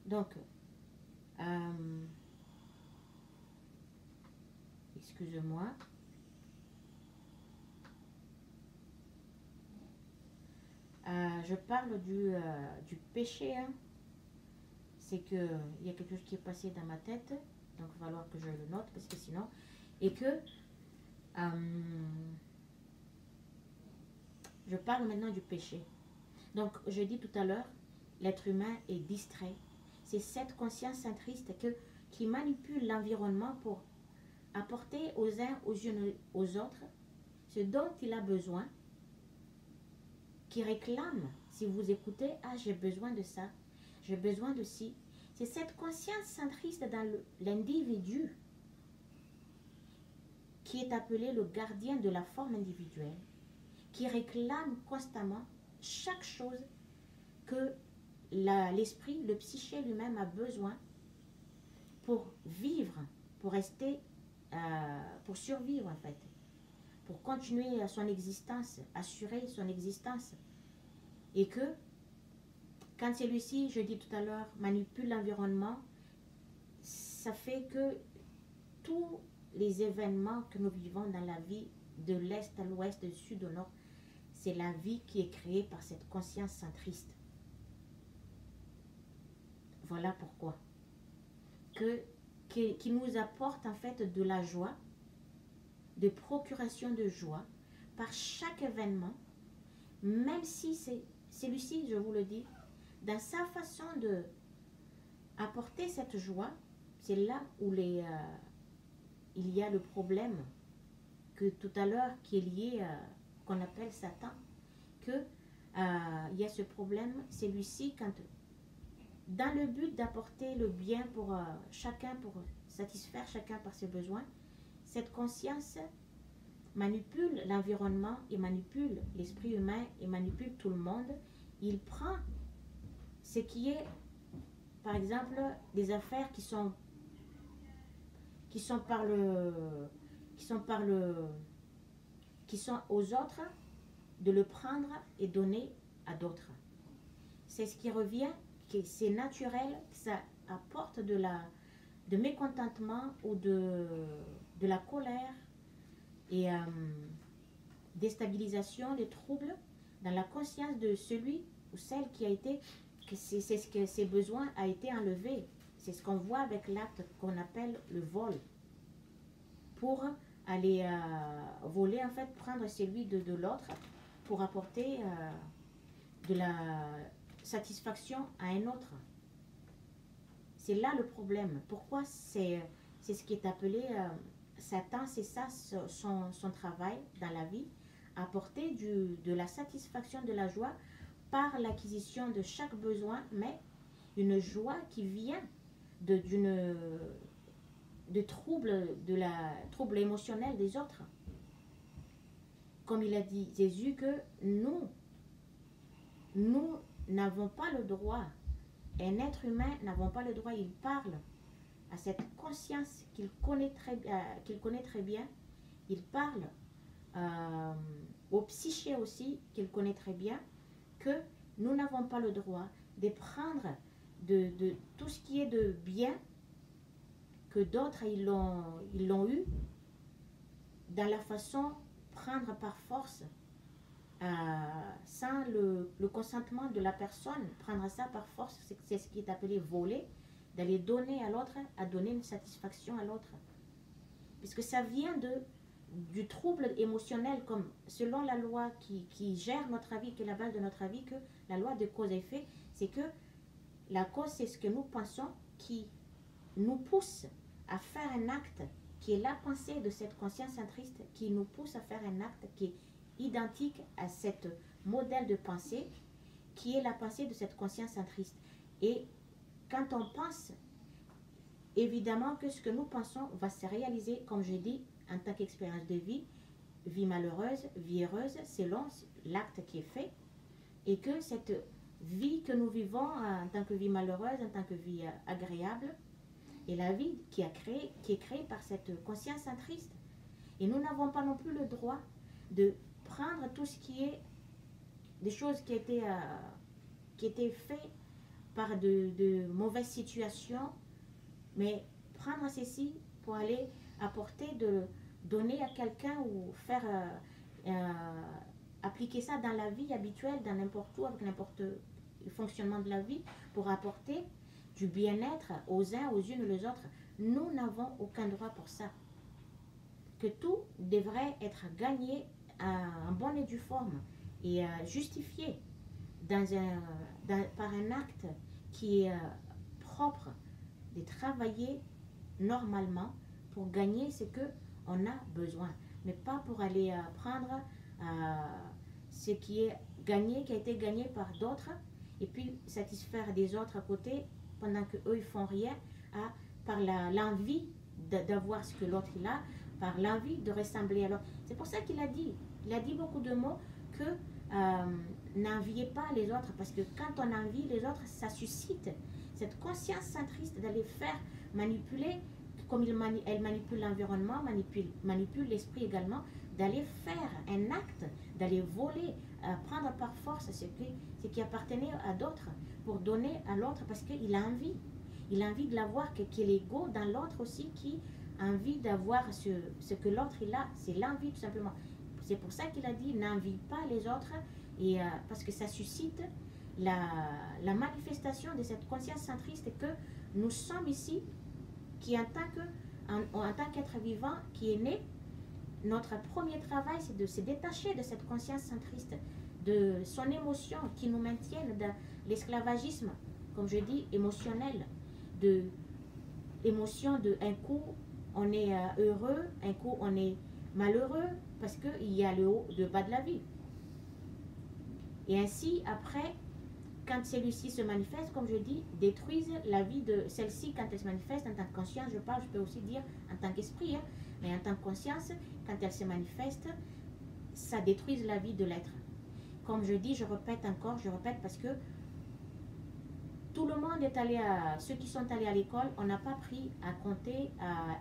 Donc, excusez-moi. Je parle du péché. Hein. C'est qu'il y a quelque chose qui est passé dans ma tête. Donc, il va falloir que je le note parce que sinon... Et que... je parle maintenant du péché. Donc, je dis tout à l'heure, l'être humain est distrait. C'est cette conscience centriste qui manipule l'environnement pour apporter aux uns, aux autres, ce dont il a besoin, qui réclame Si vous écoutez, ah, j'ai besoin de ça, j'ai besoin de ci. C'est cette conscience centriste dans l'individu qui est appelé le gardien de la forme individuelle, qui réclame constamment chaque chose que l'esprit, le psyché lui-même a besoin pour vivre, pour rester, pour survivre en fait, pour continuer son existence, assurer son existence. Et que quand celui-ci, je dis tout à l'heure, manipule l'environnement, ça fait que tous les événements que nous vivons dans la vie, de l'est à l'ouest, du sud au nord, c'est la vie qui est créée par cette conscience centriste. Voilà pourquoi. Qui nous apporte en fait de la joie, de procuration de joie par chaque événement, même si c'est celui-ci, je vous le dis, dans sa façon de apporter cette joie, c'est là où il y a le problème que tout à l'heure qui est lié, qu'on appelle Satan, que il y a ce problème, celui-ci, quand dans le but d'apporter le bien pour chacun, pour satisfaire chacun par ses besoins, cette conscience manipule l'environnement et manipule l'esprit humain et manipule tout le monde. Il prend ce qui est, par exemple, des affaires qui sont aux autres, de le prendre et donner à d'autres. C'est ce qui revient, que c'est naturel, que ça apporte de mécontentement ou de la colère et déstabilisation, des troubles dans la conscience de celui ou celle qui a été, que c'est ce que ses besoins a été enlevé. C'est ce qu'on voit avec l'acte qu'on appelle le vol. Pour aller voler, en fait, prendre celui de l'autre pour apporter de la satisfaction à un autre. C'est là le problème. Pourquoi c'est ce qui est appelé Satan, c'est ça son travail dans la vie, apporter de la satisfaction, de la joie par l'acquisition de chaque besoin, mais une joie qui vient de trouble émotionnel des autres. Comme il a dit Jésus, que nous n'avons pas le droit, un être humain n'avons pas le droit, il parle à cette conscience qu'il connaît très bien, il parle au psyché aussi, qu'il connaît très bien, que nous n'avons pas le droit de prendre de tout ce qui est de bien que d'autres ils l'ont eu, dans la façon prendre par force, sans le consentement de la personne, prendre ça par force, c'est ce qui est appelé voler, d'aller donner à l'autre, à donner une satisfaction à l'autre. Puisque ça vient du trouble émotionnel, comme selon la loi qui gère notre vie, qui est la base de notre vie, que la loi de cause et effet, c'est que la cause, c'est ce que nous pensons qui nous pousse à faire un acte qui est la pensée de cette conscience centriste, qui nous pousse à faire un acte qui est identique à cet modèle de pensée, qui est la pensée de cette conscience centriste. Et quand on pense, évidemment que ce que nous pensons va se réaliser, comme je dis, en tant qu'expérience de vie, vie malheureuse, vie heureuse, selon l'acte qui est fait, et que cette vie que nous vivons en tant que vie malheureuse, en tant que vie agréable, et la vie qui est créée par cette conscience centriste. Et nous n'avons pas non plus le droit de prendre tout ce qui est des choses qui étaient faites par de mauvaises situations, mais prendre ceci pour aller apporter, donner à quelqu'un ou faire appliquer ça dans la vie habituelle, dans n'importe où, avec n'importe le fonctionnement de la vie, pour apporter du bien-être aux uns, aux unes, aux autres. Nous n'avons aucun droit pour ça. Que tout devrait être gagné en bonne et due forme et justifié par un acte qui est propre, de travailler normalement pour gagner ce qu'on a besoin, mais pas pour aller prendre ce qui est gagné, qui a été gagné par d'autres, et puis satisfaire des autres à côté, pendant qu'eux, ils font rien, par l'envie d'avoir ce que l'autre il a, par l'envie de ressembler à l'autre. C'est pour ça qu'il a dit beaucoup de mots que n'enviez pas les autres, parce que quand on envie les autres, ça suscite cette conscience centriste d'aller faire manipuler, comme elle manipule l'environnement, manipule l'esprit également, d'aller faire un acte, d'aller voler, prendre par force ce qui appartenait à d'autres, pour donner à l'autre, parce qu'il a envie. Il a envie de l'avoir, qu'il est égaux dans l'autre aussi, qui a envie d'avoir ce que l'autre il a. C'est l'envie tout simplement. C'est pour ça qu'il a dit n'envie pas les autres, et parce que ça suscite la manifestation de cette conscience centriste que nous sommes ici, qui en tant qu'être vivant qui est né, notre premier travail c'est de se détacher de cette conscience centriste, de son émotion qui nous maintiennent dans l'esclavagisme, comme je dis, émotionnel, de émotion de un coup on est heureux, un coup on est malheureux, parce qu'il y a le haut, le bas de la vie. Et ainsi, après, quand celui-ci se manifeste, comme je dis, détruisent la vie de celle-ci quand elle se manifeste en tant que conscience. Je peux aussi dire en tant qu'esprit, hein, mais en tant que conscience, quand elle se manifeste, ça détruit la vie de l'être. Comme je dis, je répète parce que tout le monde est allé ceux qui sont allés à l'école, on n'a pas appris à compter,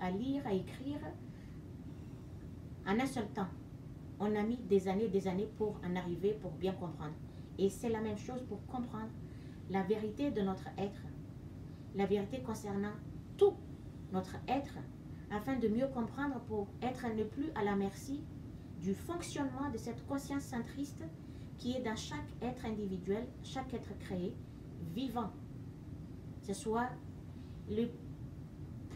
à lire, à écrire en un seul temps. On a mis des années pour en arriver, pour bien comprendre. Et c'est la même chose pour comprendre la vérité de notre être, la vérité concernant tout notre être, afin de mieux comprendre, pour être ne plus à la merci du fonctionnement de cette conscience centriste qui est dans chaque être individuel, chaque être créé, vivant. Que ce soit le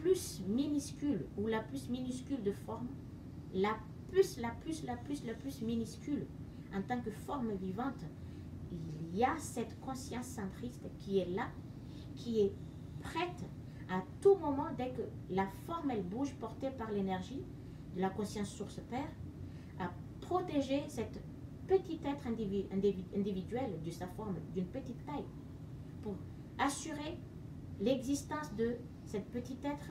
plus minuscule ou la plus minuscule de forme, la plus minuscule en tant que forme vivante, il y a cette conscience centriste qui est là, qui est prête à tout moment, dès que la forme elle bouge, portée par l'énergie de la conscience source Père, à protéger cette petit être individuel de sa forme, d'une petite taille, pour assurer l'existence de cette petit être,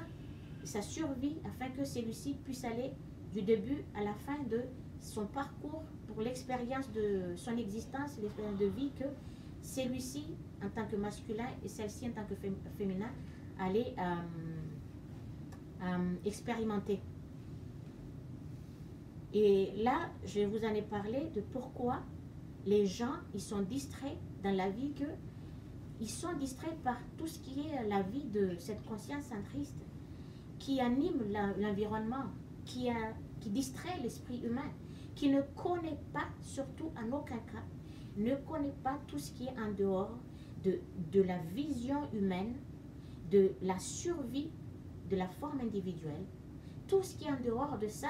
sa survie, afin que celui-ci puisse aller du début à la fin de son parcours, pour l'expérience de son existence, l'expérience de vie que celui-ci en tant que masculin et celle-ci en tant que féminin allaient expérimenter. Et là, je vous en ai parlé de pourquoi les gens, ils sont distraits dans la vie, que ils sont distraits par tout ce qui est la vie de cette conscience centriste qui anime l'environnement, qui distrait l'esprit humain, qui ne connaît pas, surtout en aucun cas, ne connaît pas tout ce qui est en dehors de la vision humaine, de la survie de la forme individuelle. Tout ce qui est en dehors de ça,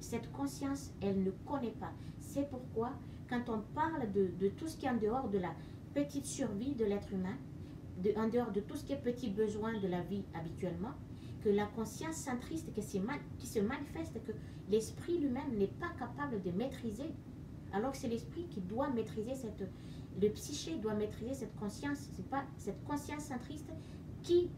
cette conscience, elle ne connaît pas. C'est pourquoi, quand on parle de tout ce qui est en dehors de la petite survie de l'être humain, en dehors de tout ce qui est petit besoin de la vie habituellement, que la conscience centriste qui se manifeste, que l'esprit lui-même n'est pas capable de maîtriser, alors que c'est l'esprit qui doit maîtriser le psyché doit maîtriser cette conscience. C'est pas cette conscience centriste qui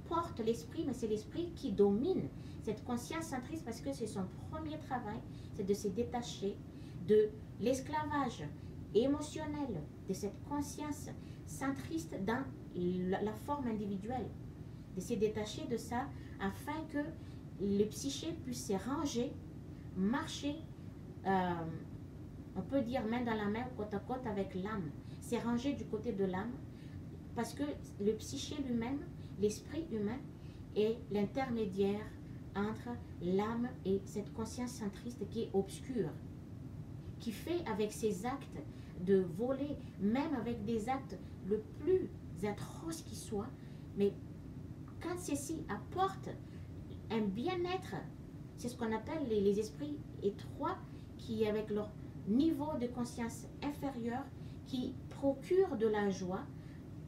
porte l'esprit, mais c'est l'esprit qui domine cette conscience centriste, parce que c'est son premier travail, c'est de se détacher de l'esclavage émotionnel de cette conscience centriste dans la forme individuelle, de se détacher de ça afin que le psyché puisse se ranger, marcher, on peut dire main dans la main, côte à côte avec l'âme, se ranger du côté de l'âme, parce que le psyché lui-même, l'esprit humain, est l'intermédiaire entre l'âme et cette conscience centriste qui est obscure, qui fait avec ses actes de voler, même avec des actes le plus atroces qui soient, mais quand ceci apporte un bien-être, c'est ce qu'on appelle les esprits étroits, qui avec leur niveau de conscience inférieur, qui procurent de la joie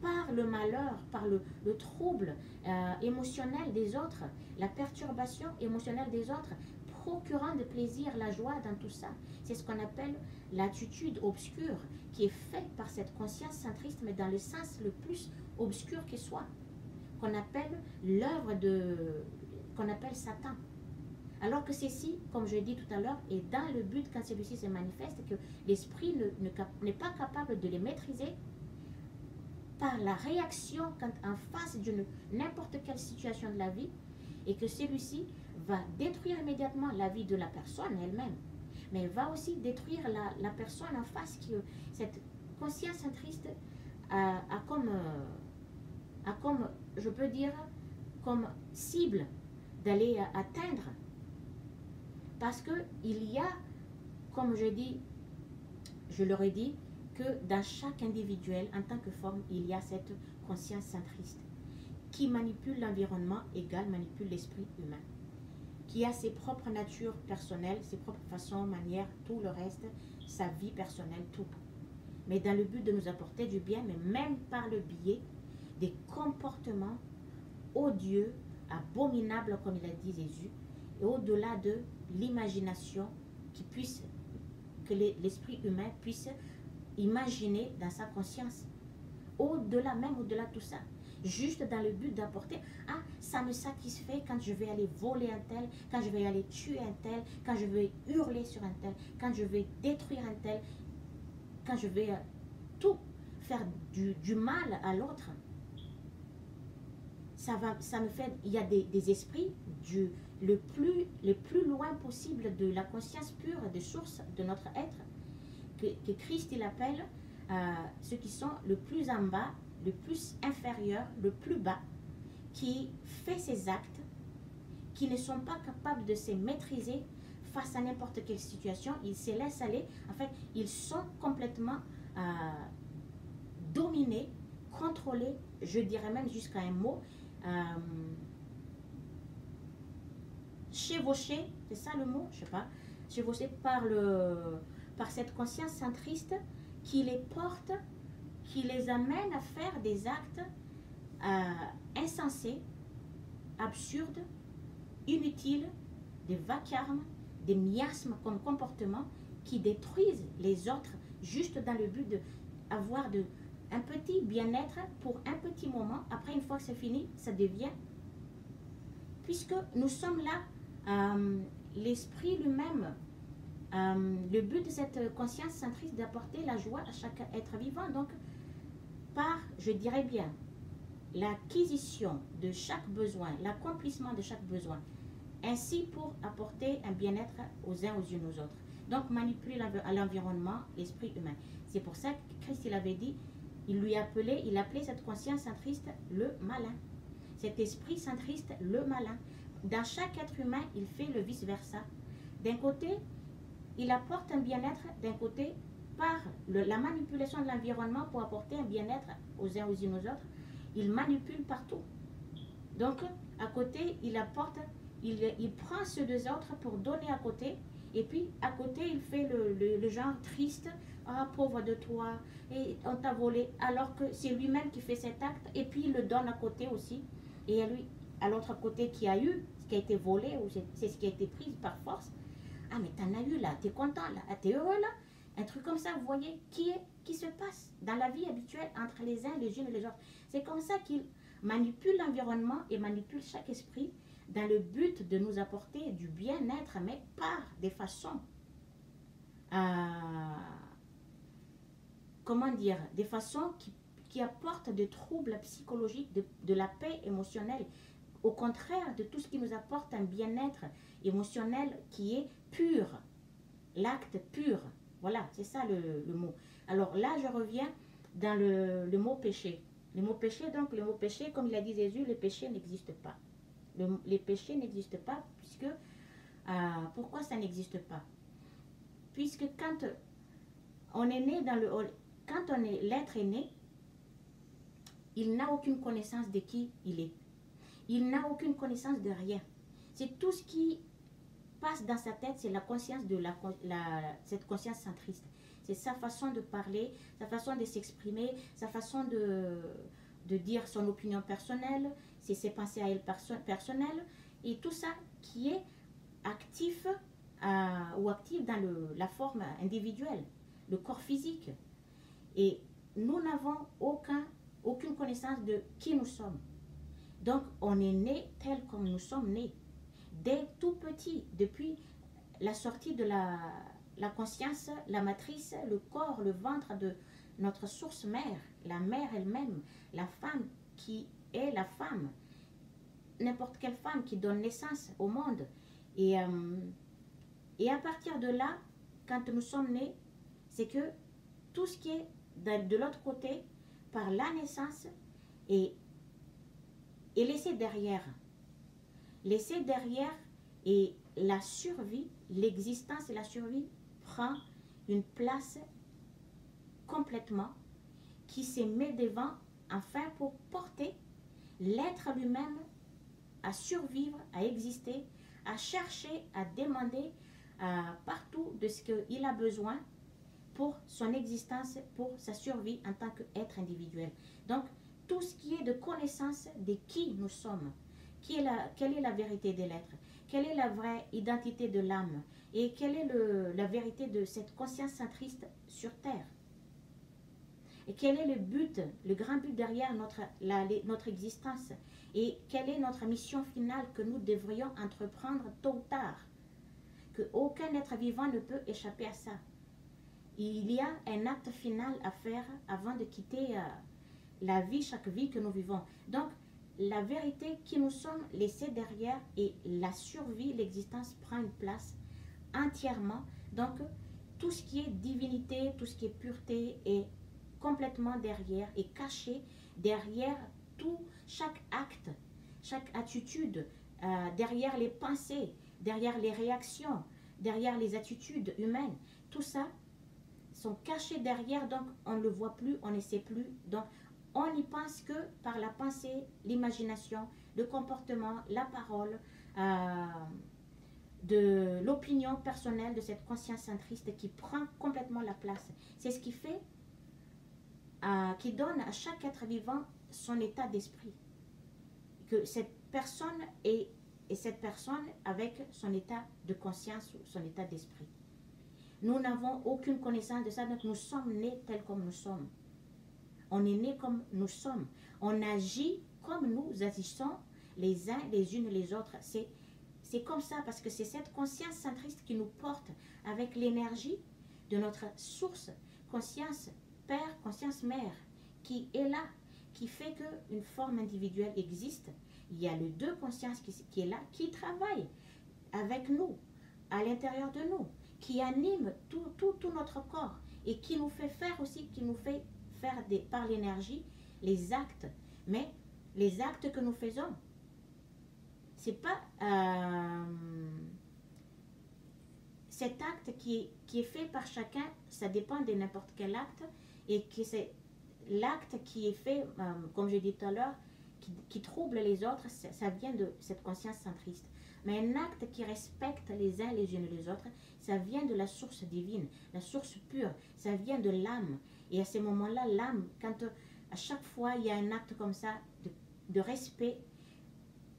par le malheur, par le trouble émotionnel des autres, la perturbation émotionnelle des autres, procurant de plaisir, la joie dans tout ça. C'est ce qu'on appelle l'attitude obscure qui est faite par cette conscience centriste, mais dans le sens le plus obscur qui soit, qu'on appelle l'œuvre qu'on appelle Satan. Alors que ceci, comme je l'ai dit tout à l'heure, est dans le but quand celui-ci se manifeste, que l'esprit n'est pas capable de les maîtriser par la réaction quand en face d'une n'importe quelle situation de la vie, et que celui-ci va détruire immédiatement la vie de la personne elle-même, mais va aussi détruire la personne en face qui cette conscience centriste a comme, je peux dire, comme cible d'aller atteindre. Parce qu'il y a, comme je leur ai dit, que dans chaque individuel, en tant que forme, il y a cette conscience centriste qui manipule l'environnement égale manipule l'esprit humain, qui a ses propres natures personnelles, ses propres façons, manières, tout le reste, sa vie personnelle, tout. Mais dans le but de nous apporter du bien, mais même par le biais des comportements odieux, abominables, comme il a dit Jésus, et au-delà de l'imagination que l'esprit humain puisse imaginer dans sa conscience, au-delà de tout ça, juste dans le but d'apporter, ah, ça me satisfait quand je vais aller voler un tel, quand je vais aller tuer un tel, quand je vais hurler sur un tel, quand je vais détruire un tel, quand je vais tout faire du mal à l'autre. Ça me fait, il y a des esprits le plus loin possible de la conscience pure, de source de notre être, que Christ il appelle ceux qui sont le plus en bas, le plus inférieur, le plus bas, qui fait ces actes, qui ne sont pas capables de se maîtriser face à n'importe quelle situation. Ils se laissent aller. En fait, ils sont complètement dominés, contrôlés, je dirais même jusqu'à un mot, chevauchés, c'est ça le mot, je sais pas, chevauchés par cette conscience centriste qui les porte, qui les amène à faire des actes insensés, absurdes, inutiles, des vacarmes, des miasmes comme comportement qui détruisent les autres juste dans le but d'avoir un petit bien-être pour un petit moment. Après, une fois que c'est fini, ça devient, puisque nous sommes là, l'esprit lui-même, le but de cette conscience centriste d'apporter la joie à chaque être vivant, donc par, je dirais bien, l'acquisition de chaque besoin, l'accomplissement de chaque besoin, ainsi pour apporter un bien-être aux uns aux unes aux autres. Donc manipuler l'environnement, l'esprit humain. C'est pour ça que Christ il avait dit, il appelait cette conscience centriste le malin. Cet esprit centriste, le malin. Dans chaque être humain, il fait le vice-versa. D'un côté, il apporte un bien-être, d'un côté, par la manipulation de l'environnement pour apporter un bien-être aux uns aux unes aux autres, il manipule partout. Donc, à côté, il apporte, il prend ceux des autres pour donner à côté, et puis à côté, il fait le genre triste, ah pauvre de toi, et on t'a volé, alors que c'est lui-même qui fait cet acte, et puis il le donne à côté aussi, et à l'autre côté qui a eu ce qui a été volé, ou c'est ce qui a été pris par force. Ah mais t'en as eu là, t'es content là, t'es heureux là. Un truc comme ça, vous voyez, qui se passe dans la vie habituelle entre les uns, les unes et les autres. C'est comme ça qu'il manipule l'environnement et manipule chaque esprit dans le but de nous apporter du bien-être, mais par des façons, comment dire, des façons qui apportent des troubles psychologiques, de la paix émotionnelle, au contraire de tout ce qui nous apporte un bien-être émotionnel qui est pur, l'acte pur. Voilà, c'est ça le mot. Alors là, je reviens dans le mot péché. Le mot péché, donc le mot péché, comme il a dit Jésus, le péché n'existe pas. Les péchés n'existent pas, puisque, pourquoi ça n'existe pas? Puisque quand on est né l'être est né, il n'a aucune connaissance de qui il est. Il n'a aucune connaissance de rien. C'est tout ce qui passe dans sa tête, c'est la conscience de cette conscience centriste. C'est sa façon de parler, sa façon de s'exprimer, sa façon de dire son opinion personnelle, c'est ses pensées à elle personnelles, et tout ça qui est actif ou actif dans la forme individuelle, le corps physique. Et nous n'avons aucune connaissance de qui nous sommes. Donc, on est né tel comme nous sommes nés. Dès tout petit, depuis la sortie de la conscience, la matrice, le corps, le ventre de notre source mère, la mère elle-même, la femme qui est la femme, n'importe quelle femme qui donne naissance au monde. Et à partir de là, quand nous sommes nés, c'est que tout ce qui est de l'autre côté, par la naissance, est laissé derrière. Laissé derrière, et la survie, l'existence et la survie prend une place complètement qui se met devant, enfin pour porter l'être lui-même à survivre, à exister, à chercher, à demander partout de ce qu'il a besoin pour son existence, pour sa survie en tant qu'être individuel. Donc, tout ce qui est de connaissance de qui nous sommes, quelle est la vérité de l'être, quelle est la vraie identité de l'âme et quelle est la vérité de cette conscience centriste sur Terre. Et quel est le but, le grand but derrière notre existence et quelle est notre mission finale que nous devrions entreprendre tôt ou tard. Qu'aucun être vivant ne peut échapper à ça. Il y a un acte final à faire avant de quitter la vie, chaque vie que nous vivons. Donc, la vérité qui nous sommes laissés derrière et la survie, l'existence prend une place entièrement. Donc, tout ce qui est divinité, tout ce qui est pureté est complètement derrière et caché derrière chaque acte, chaque attitude, derrière les pensées, derrière les réactions, derrière les attitudes humaines. Tout ça sont cachés derrière, donc on ne le voit plus, on ne sait plus. Donc, on n'y pense que par la pensée, l'imagination, le comportement, la parole, de l'opinion personnelle de cette conscience centriste qui prend complètement la place. C'est ce qui fait, qui donne à chaque être vivant son état d'esprit. Que cette personne est cette personne avec son état de conscience ou son état d'esprit. Nous n'avons aucune connaissance de ça, donc nous sommes nés tels comme nous sommes. On est nés comme nous sommes. On agit comme nous agissons les uns les unes les autres. C'est comme ça parce que c'est cette conscience centriste qui nous porte avec l'énergie de notre source, conscience père, conscience mère, qui est là, qui fait qu'une forme individuelle existe. Il y a les deux consciences qui est là, qui travaille avec nous, à l'intérieur de nous, qui anime tout notre corps et qui nous fait faire aussi, qui nous fait faire par l'énergie les actes. Mais les actes que nous faisons, c'est pas cet acte qui est fait par chacun, ça dépend de n'importe quel acte, et que c'est l'acte qui est fait, comme je dis tout à l'heure, qui trouble les autres, ça vient de cette conscience centriste. Mais un acte qui respecte les uns les unes les autres, ça vient de la source divine, la source pure, ça vient de l'âme. Et à ce moment-là, l'âme, quand à chaque fois il y a un acte comme ça de respect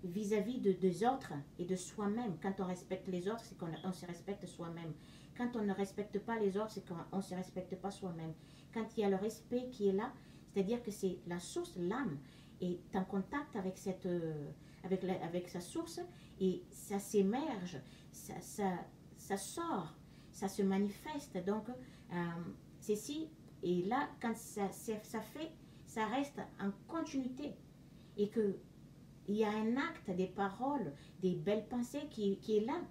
vis-à-vis des autres et de soi-même, quand on respecte les autres, c'est qu'on se respecte soi-même. Quand on ne respecte pas les autres, c'est qu'on ne se respecte pas soi-même. Quand il y a le respect qui est là, c'est-à-dire que c'est la source, l'âme, est en contact avec avec sa source et ça s'émerge, ça sort, ça se manifeste. Donc, c'est si, et là, quand ça reste en continuité et que il y a un acte, des paroles, des belles pensées qui est là,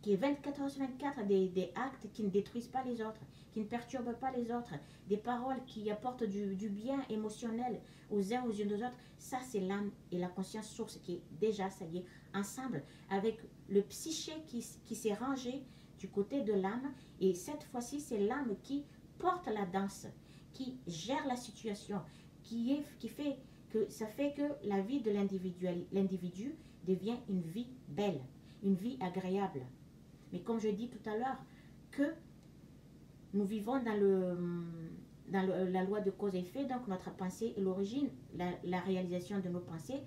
qui est 24/24, des actes qui ne détruisent pas les autres, qui ne perturbent pas les autres, des paroles qui apportent du bien émotionnel aux uns aux unes aux autres. Ça, c'est l'âme et la conscience source qui est déjà, ça y est, ensemble, avec le psyché qui s'est rangé du côté de l'âme. Et cette fois-ci, c'est l'âme qui porte la danse, qui gère la situation, ça fait que la vie de l'individu devient une vie belle, une vie agréable. Mais comme je dis tout à l'heure, que nous vivons dans la loi de cause et effet, donc notre pensée est l'origine, la réalisation de nos pensées,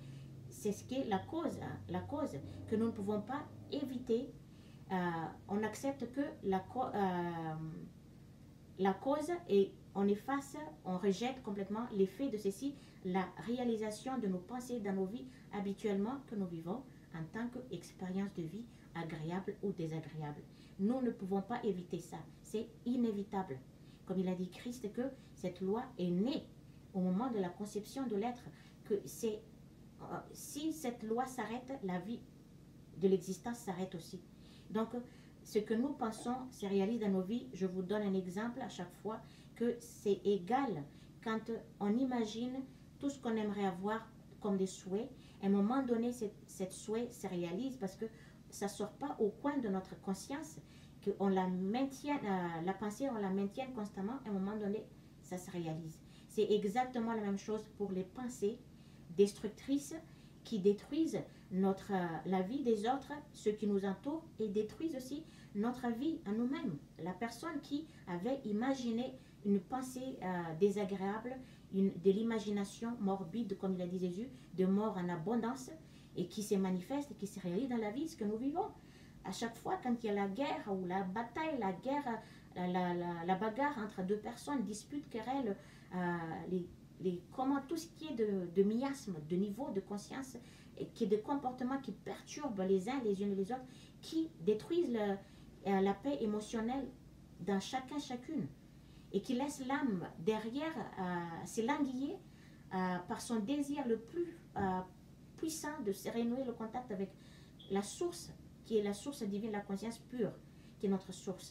c'est ce qui est la cause que nous ne pouvons pas éviter on accepte que la cause et on efface, on rejette complètement l'effet de ceci, la réalisation de nos pensées dans nos vies habituellement que nous vivons en tant qu'expérience de vie agréable ou désagréable. Nous ne pouvons pas éviter ça, c'est inévitable. Comme il a dit Christ, que cette loi est née au moment de la conception de l'être, que c'est si cette loi s'arrête, la vie de l'existence s'arrête aussi. Donc, ce que nous pensons se réalise dans nos vies. Je vous donne un exemple à chaque fois que c'est égal quand on imagine tout ce qu'on aimerait avoir comme des souhaits. À un moment donné, cette souhait se réalise parce que ça ne sort pas au coin de notre conscience, qu'on la maintient, la pensée, on la maintient constamment. À un moment donné, ça se réalise. C'est exactement la même chose pour les pensées destructrices qui détruisent la vie des autres, ceux qui nous entourent, et détruisent aussi notre vie à nous-mêmes. La personne qui avait imaginé une pensée désagréable, de l'imagination morbide, comme il a dit Jésus, de mort en abondance, et qui se manifeste, et qui se réalise dans la vie, ce que nous vivons. À chaque fois, quand il y a la guerre ou la bataille, la guerre, la bagarre entre deux personnes, disputes, querelles, comment tout ce qui est de miasme, de niveau de conscience, et qui est de comportements qui perturbent les uns les unes et les autres, qui détruisent la paix émotionnelle dans chacune, et qui laissent l'âme derrière s'élanguiller par son désir le plus puissant de se renouer le contact avec la source, qui est la source divine, la conscience pure, qui est notre source.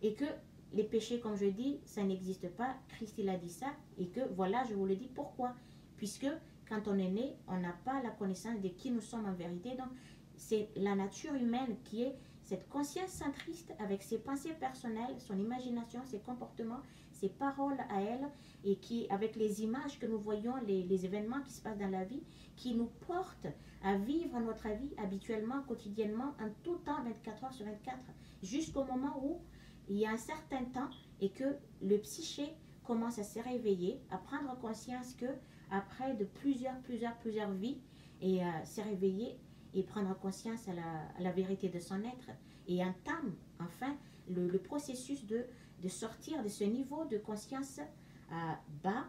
Et que les péchés, comme je dis, ça n'existe pas. Christ, il a dit ça. Et que, voilà, je vous le dis, pourquoi? Puisque, quand on est né, on n'a pas la connaissance de qui nous sommes en vérité. Donc, c'est la nature humaine qui est cette conscience centriste avec ses pensées personnelles, son imagination, ses comportements, ses paroles à elle, et qui, avec les images que nous voyons, les événements qui se passent dans la vie, qui nous portent à vivre notre vie habituellement, quotidiennement, en tout temps, 24 heures sur 24, jusqu'au moment où il y a un certain temps et que le psyché commence à se réveiller, à prendre conscience que après de plusieurs vies, et se réveiller et prendre conscience à la vérité de son être, et entame enfin le processus de sortir de ce niveau de conscience bas,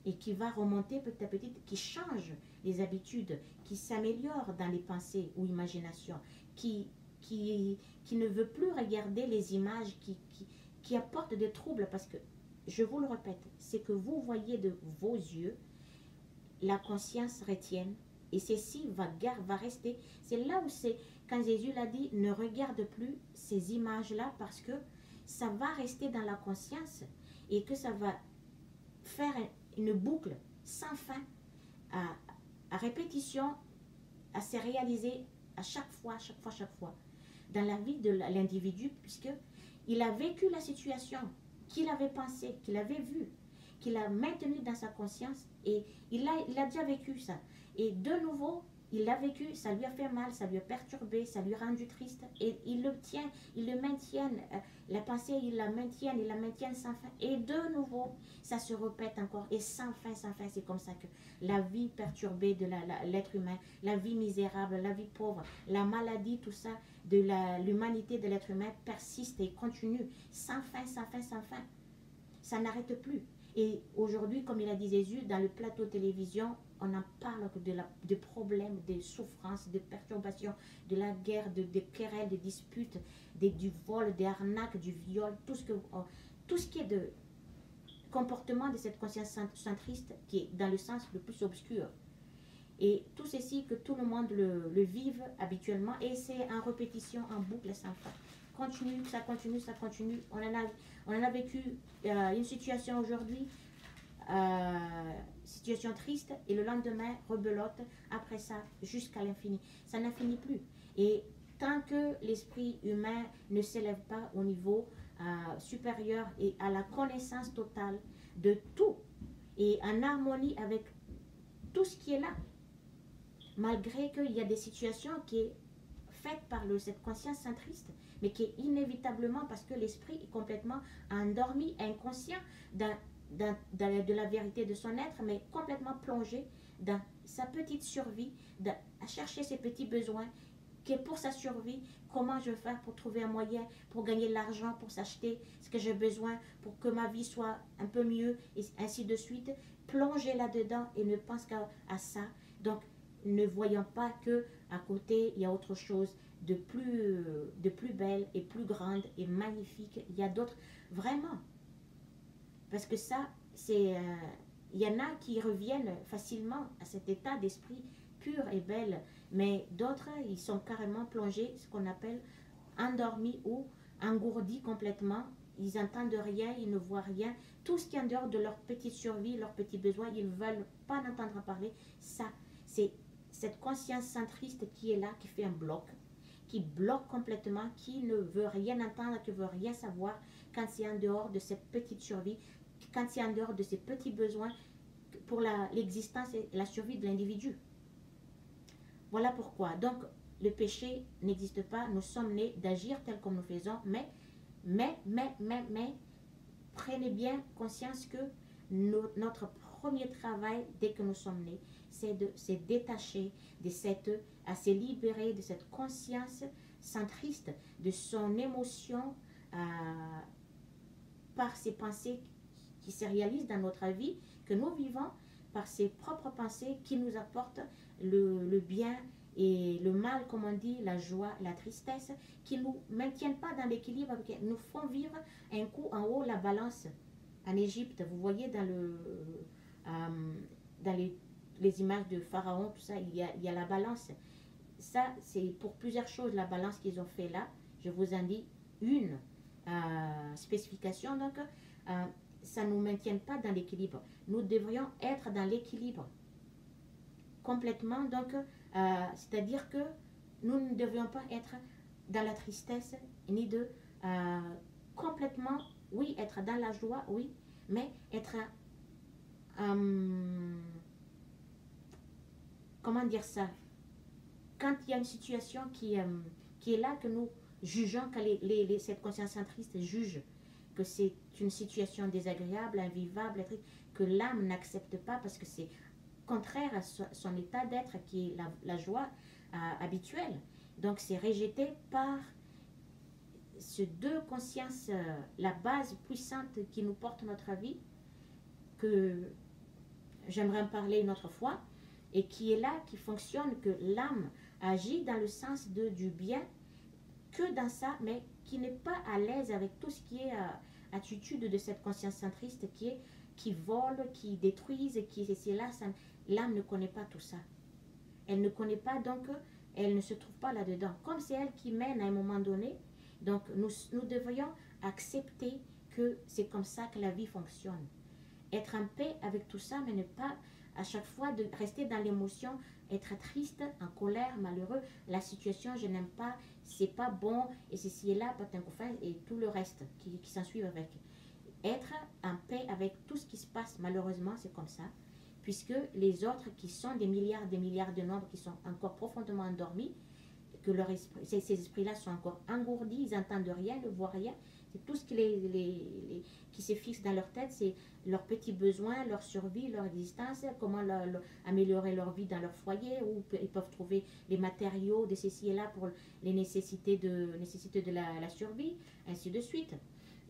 et qui va remonter petit à petit, qui change les habitudes, qui s'améliore dans les pensées ou imaginations, qui ne veut plus regarder les images qui apportent des troubles, parce que, je vous le répète, c'est que vous voyez de vos yeux, la conscience retienne, et ceci va rester. C'est là où c'est, quand Jésus l'a dit, ne regarde plus ces images-là, parce que ça va rester dans la conscience, et que ça va faire une boucle sans fin, à répétition, à se réaliser à chaque fois, dans la vie de l'individu, puisque il a vécu la situation qu'il avait pensé, qu'il avait vue, qu'il a maintenue dans sa conscience, et il a déjà vécu ça. Et de nouveau, il l'a vécu, ça lui a fait mal, ça lui a perturbé, ça lui a rendu triste, et il le maintient, la pensée, il la maintient sans fin, et de nouveau, ça se répète encore, et sans fin, c'est comme ça que la vie perturbée de l'être humain, la vie misérable, la vie pauvre, la maladie, tout ça, de l'humanité de l'être humain persiste et continue, sans fin, ça n'arrête plus. Et aujourd'hui, comme il a dit Jésus, dans le plateau télévision, on en parle de problèmes, de souffrances, de perturbations, de la guerre, de querelles, de disputes, du vol, des arnaques, du viol, tout ce qui est de comportement de cette conscience centriste qui est dans le sens le plus obscur. Et tout ceci, que tout le monde le vive habituellement, et c'est en répétition, en boucle sans fin. Ça continue. On en a vécu une situation aujourd'hui, situation triste, et le lendemain, rebelote, après ça, jusqu'à l'infini. Ça n'en finit plus. Et tant que l'esprit humain ne s'élève pas au niveau supérieur et à la connaissance totale de tout, et en harmonie avec tout ce qui est là, malgré qu'il y a des situations qui est faite par cette conscience centriste, mais qui est inévitablement, parce que l'esprit est complètement endormi, inconscient de la vérité de son être, mais complètement plongé dans sa petite survie, à chercher ses petits besoins, pour sa survie, comment je vais faire pour trouver un moyen, pour gagner de l'argent, pour s'acheter ce que j'ai besoin, pour que ma vie soit un peu mieux, et ainsi de suite. Plonger là-dedans et ne pense qu'à ça. Donc, ne voyant pas que à côté, il y a autre chose de plus belle et plus grande et magnifique. Il y a d'autres, vraiment. Parce que ça, c'est... il y en a qui reviennent facilement à cet état d'esprit pur et belle, mais d'autres, ils sont carrément plongés, ce qu'on appelle endormis ou engourdis complètement. Ils n'entendent rien, ils ne voient rien. Tout ce qui est en dehors de leur petite survie, leurs petits besoins, ils ne veulent pas en entendre parler. Ça, c'est cette conscience centriste qui est là, qui fait un bloc, qui bloque complètement, qui ne veut rien entendre, qui ne veut rien savoir quand c'est en dehors de cette petite survie, quand c'est en dehors de ses petits besoins pour l'existence et la survie de l'individu. Voilà pourquoi. Donc, le péché n'existe pas. Nous sommes nés d'agir tel comme nous faisons, mais, prenez bien conscience que notre premier travail, dès que nous sommes nés, c'est de se détacher à se libérer de cette conscience centriste, de son émotion par ses pensées qui se réalisent dans notre vie, que nous vivons, par ses propres pensées qui nous apportent le bien et le mal, comme on dit, la joie, la tristesse, qui ne nous maintiennent pas dans l'équilibre, qui nous font vivre un coup en haut la balance. En Égypte, vous voyez dans les images de Pharaon, tout ça, il y a la balance. Ça, c'est pour plusieurs choses, la balance qu'ils ont fait là. Je vous en dis une spécification. Donc, ça ne nous maintient pas dans l'équilibre. Nous devrions être dans l'équilibre complètement. Donc, c'est-à-dire que nous ne devrions pas être dans la tristesse, ni de complètement, oui, être dans la joie, oui, mais être, comment dire ça, quand il y a une situation qui est là, que nous jugeons, que cette conscience centriste juge que c'est une situation désagréable, invivable, que l'âme n'accepte pas parce que c'est contraire à son état d'être qui est la joie habituelle. Donc c'est rejeté par ces deux consciences, la base puissante qui nous porte notre vie, que j'aimerais en parler une autre fois, et qui est là, qui fonctionne, que l'âme agit dans le sens du bien, que dans ça, mais qui n'est pas à l'aise avec tout ce qui est attitude de cette conscience centriste qui vole, qui détruise, qui est ceci là. L'âme ne connaît pas tout ça. Elle ne connaît pas, donc elle ne se trouve pas là-dedans. Comme c'est elle qui mène à un moment donné, donc nous devrions accepter que c'est comme ça que la vie fonctionne. Être en paix avec tout ça, mais ne pas à chaque fois de rester dans l'émotion, être triste, en colère, malheureux. La situation, je n'aime pas, c'est pas bon, et ceci et là, et tout le reste qui s'ensuit avec. Être en paix avec tout ce qui se passe, malheureusement, c'est comme ça. Puisque les autres qui sont des milliards de nombres qui sont encore profondément endormis, que ces esprits-là sont encore engourdis, ils n'entendent rien, ne voient rien. C'est tout ce qui se fixe dans leur tête, c'est leurs petits besoins, leur survie, leur existence, comment améliorer leur vie dans leur foyer, où ils peuvent trouver les matériaux de ceci et là pour les nécessités de la survie, ainsi de suite.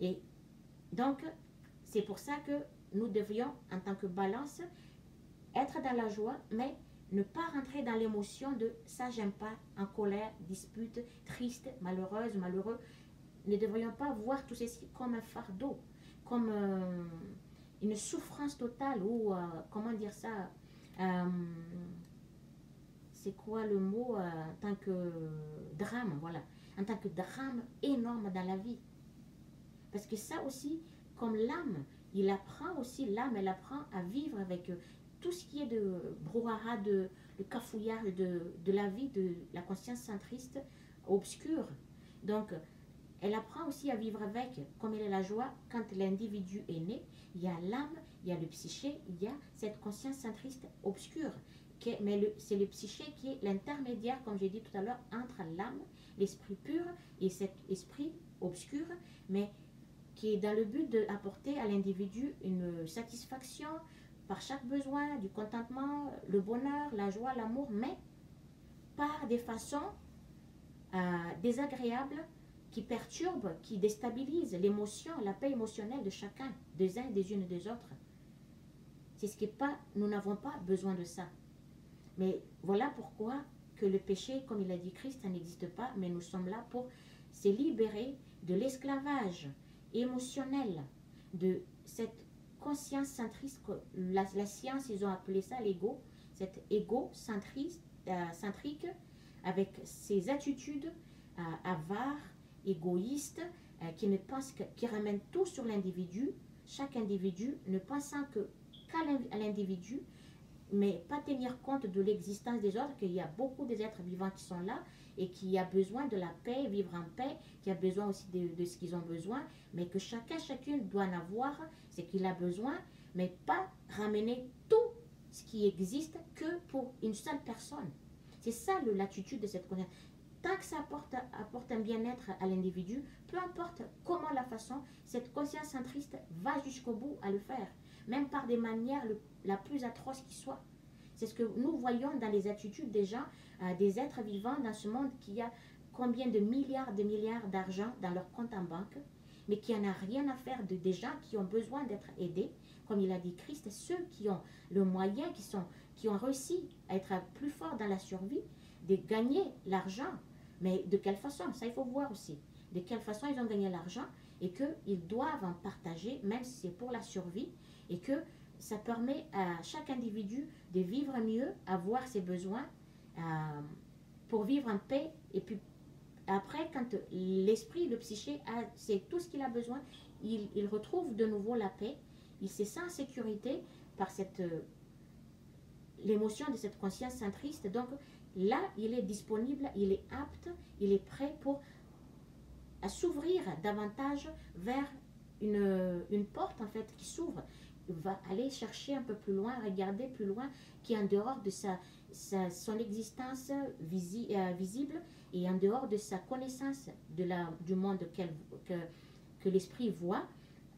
Et donc, c'est pour ça que nous devrions, en tant que balance, être dans la joie, mais ne pas rentrer dans l'émotion de ça j'aime pas, en colère, dispute, triste, malheureuse, malheureux. Ne devrions pas voir tout ceci comme un fardeau, comme une souffrance totale ou comment dire ça, c'est quoi le mot, en tant que drame, voilà, en tant que drame énorme dans la vie. Parce que ça aussi, comme l'âme, elle apprend à vivre avec tout ce qui est de brouhaha, de cafouillage de la vie, de la conscience centriste obscure. Donc, elle apprend aussi à vivre avec, comme elle est la joie, quand l'individu est né, il y a l'âme, il y a le psyché, il y a cette conscience centriste obscure. Mais c'est le psyché qui est l'intermédiaire, comme j'ai dit tout à l'heure, entre l'âme, l'esprit pur et cet esprit obscur, mais qui est dans le but d'apporter à l'individu une satisfaction par chaque besoin, du contentement, le bonheur, la joie, l'amour, mais par des façons désagréables qui perturbent, qui déstabilisent l'émotion, la paix émotionnelle de chacun, des uns, des unes et des autres. C'est ce qui est pas, nous n'avons pas besoin de ça. Mais voilà pourquoi que le péché, comme il a dit Christ, ça n'existe pas, mais nous sommes là pour se libérer de l'esclavage émotionnel, de cette conscience centriste, la science, ils ont appelé ça l'ego, cet ego centrique, avec ses attitudes avares, égoïstes, qui ramènent tout sur l'individu, chaque individu ne pensant qu'à l'individu, mais pas tenir compte de l'existence des autres, qu'il y a beaucoup d'êtres vivants qui sont là et qui a besoin de la paix, vivre en paix, qui a besoin aussi de ce qu'ils ont besoin, mais que chacune doit en avoir ce qu'il a besoin, mais pas ramener tout ce qui existe que pour une seule personne. C'est ça l'attitude de cette connaissance. Tant que ça apporte un bien-être à l'individu, peu importe comment la façon, cette conscience centriste va jusqu'au bout à le faire, même par des manières la plus atroce qui soit. C'est ce que nous voyons dans les attitudes des gens, des êtres vivants dans ce monde qui a combien de milliards d'argent dans leur compte en banque, mais qui n'en a rien à faire des gens qui ont besoin d'être aidés. Comme il a dit Christ, ceux qui ont le moyen, qui ont réussi à être plus forts dans la survie, de gagner l'argent. Mais de quelle façon? Ça, il faut voir aussi. De quelle façon ils ont gagné l'argent et qu'ils doivent en partager, même si c'est pour la survie, et que ça permet à chaque individu de vivre mieux, avoir ses besoins pour vivre en paix. Et puis après, quand l'esprit, le psyché, c'est tout ce qu'il a besoin, il retrouve de nouveau la paix, il se sent en sécurité par l'émotion de cette conscience centriste. Donc là, il est disponible, il est apte, il est prêt pour s'ouvrir davantage vers une porte en fait qui s'ouvre. Il va aller chercher un peu plus loin, regarder plus loin, qui est en dehors de son existence visible et en dehors de sa connaissance du monde que l'esprit voit,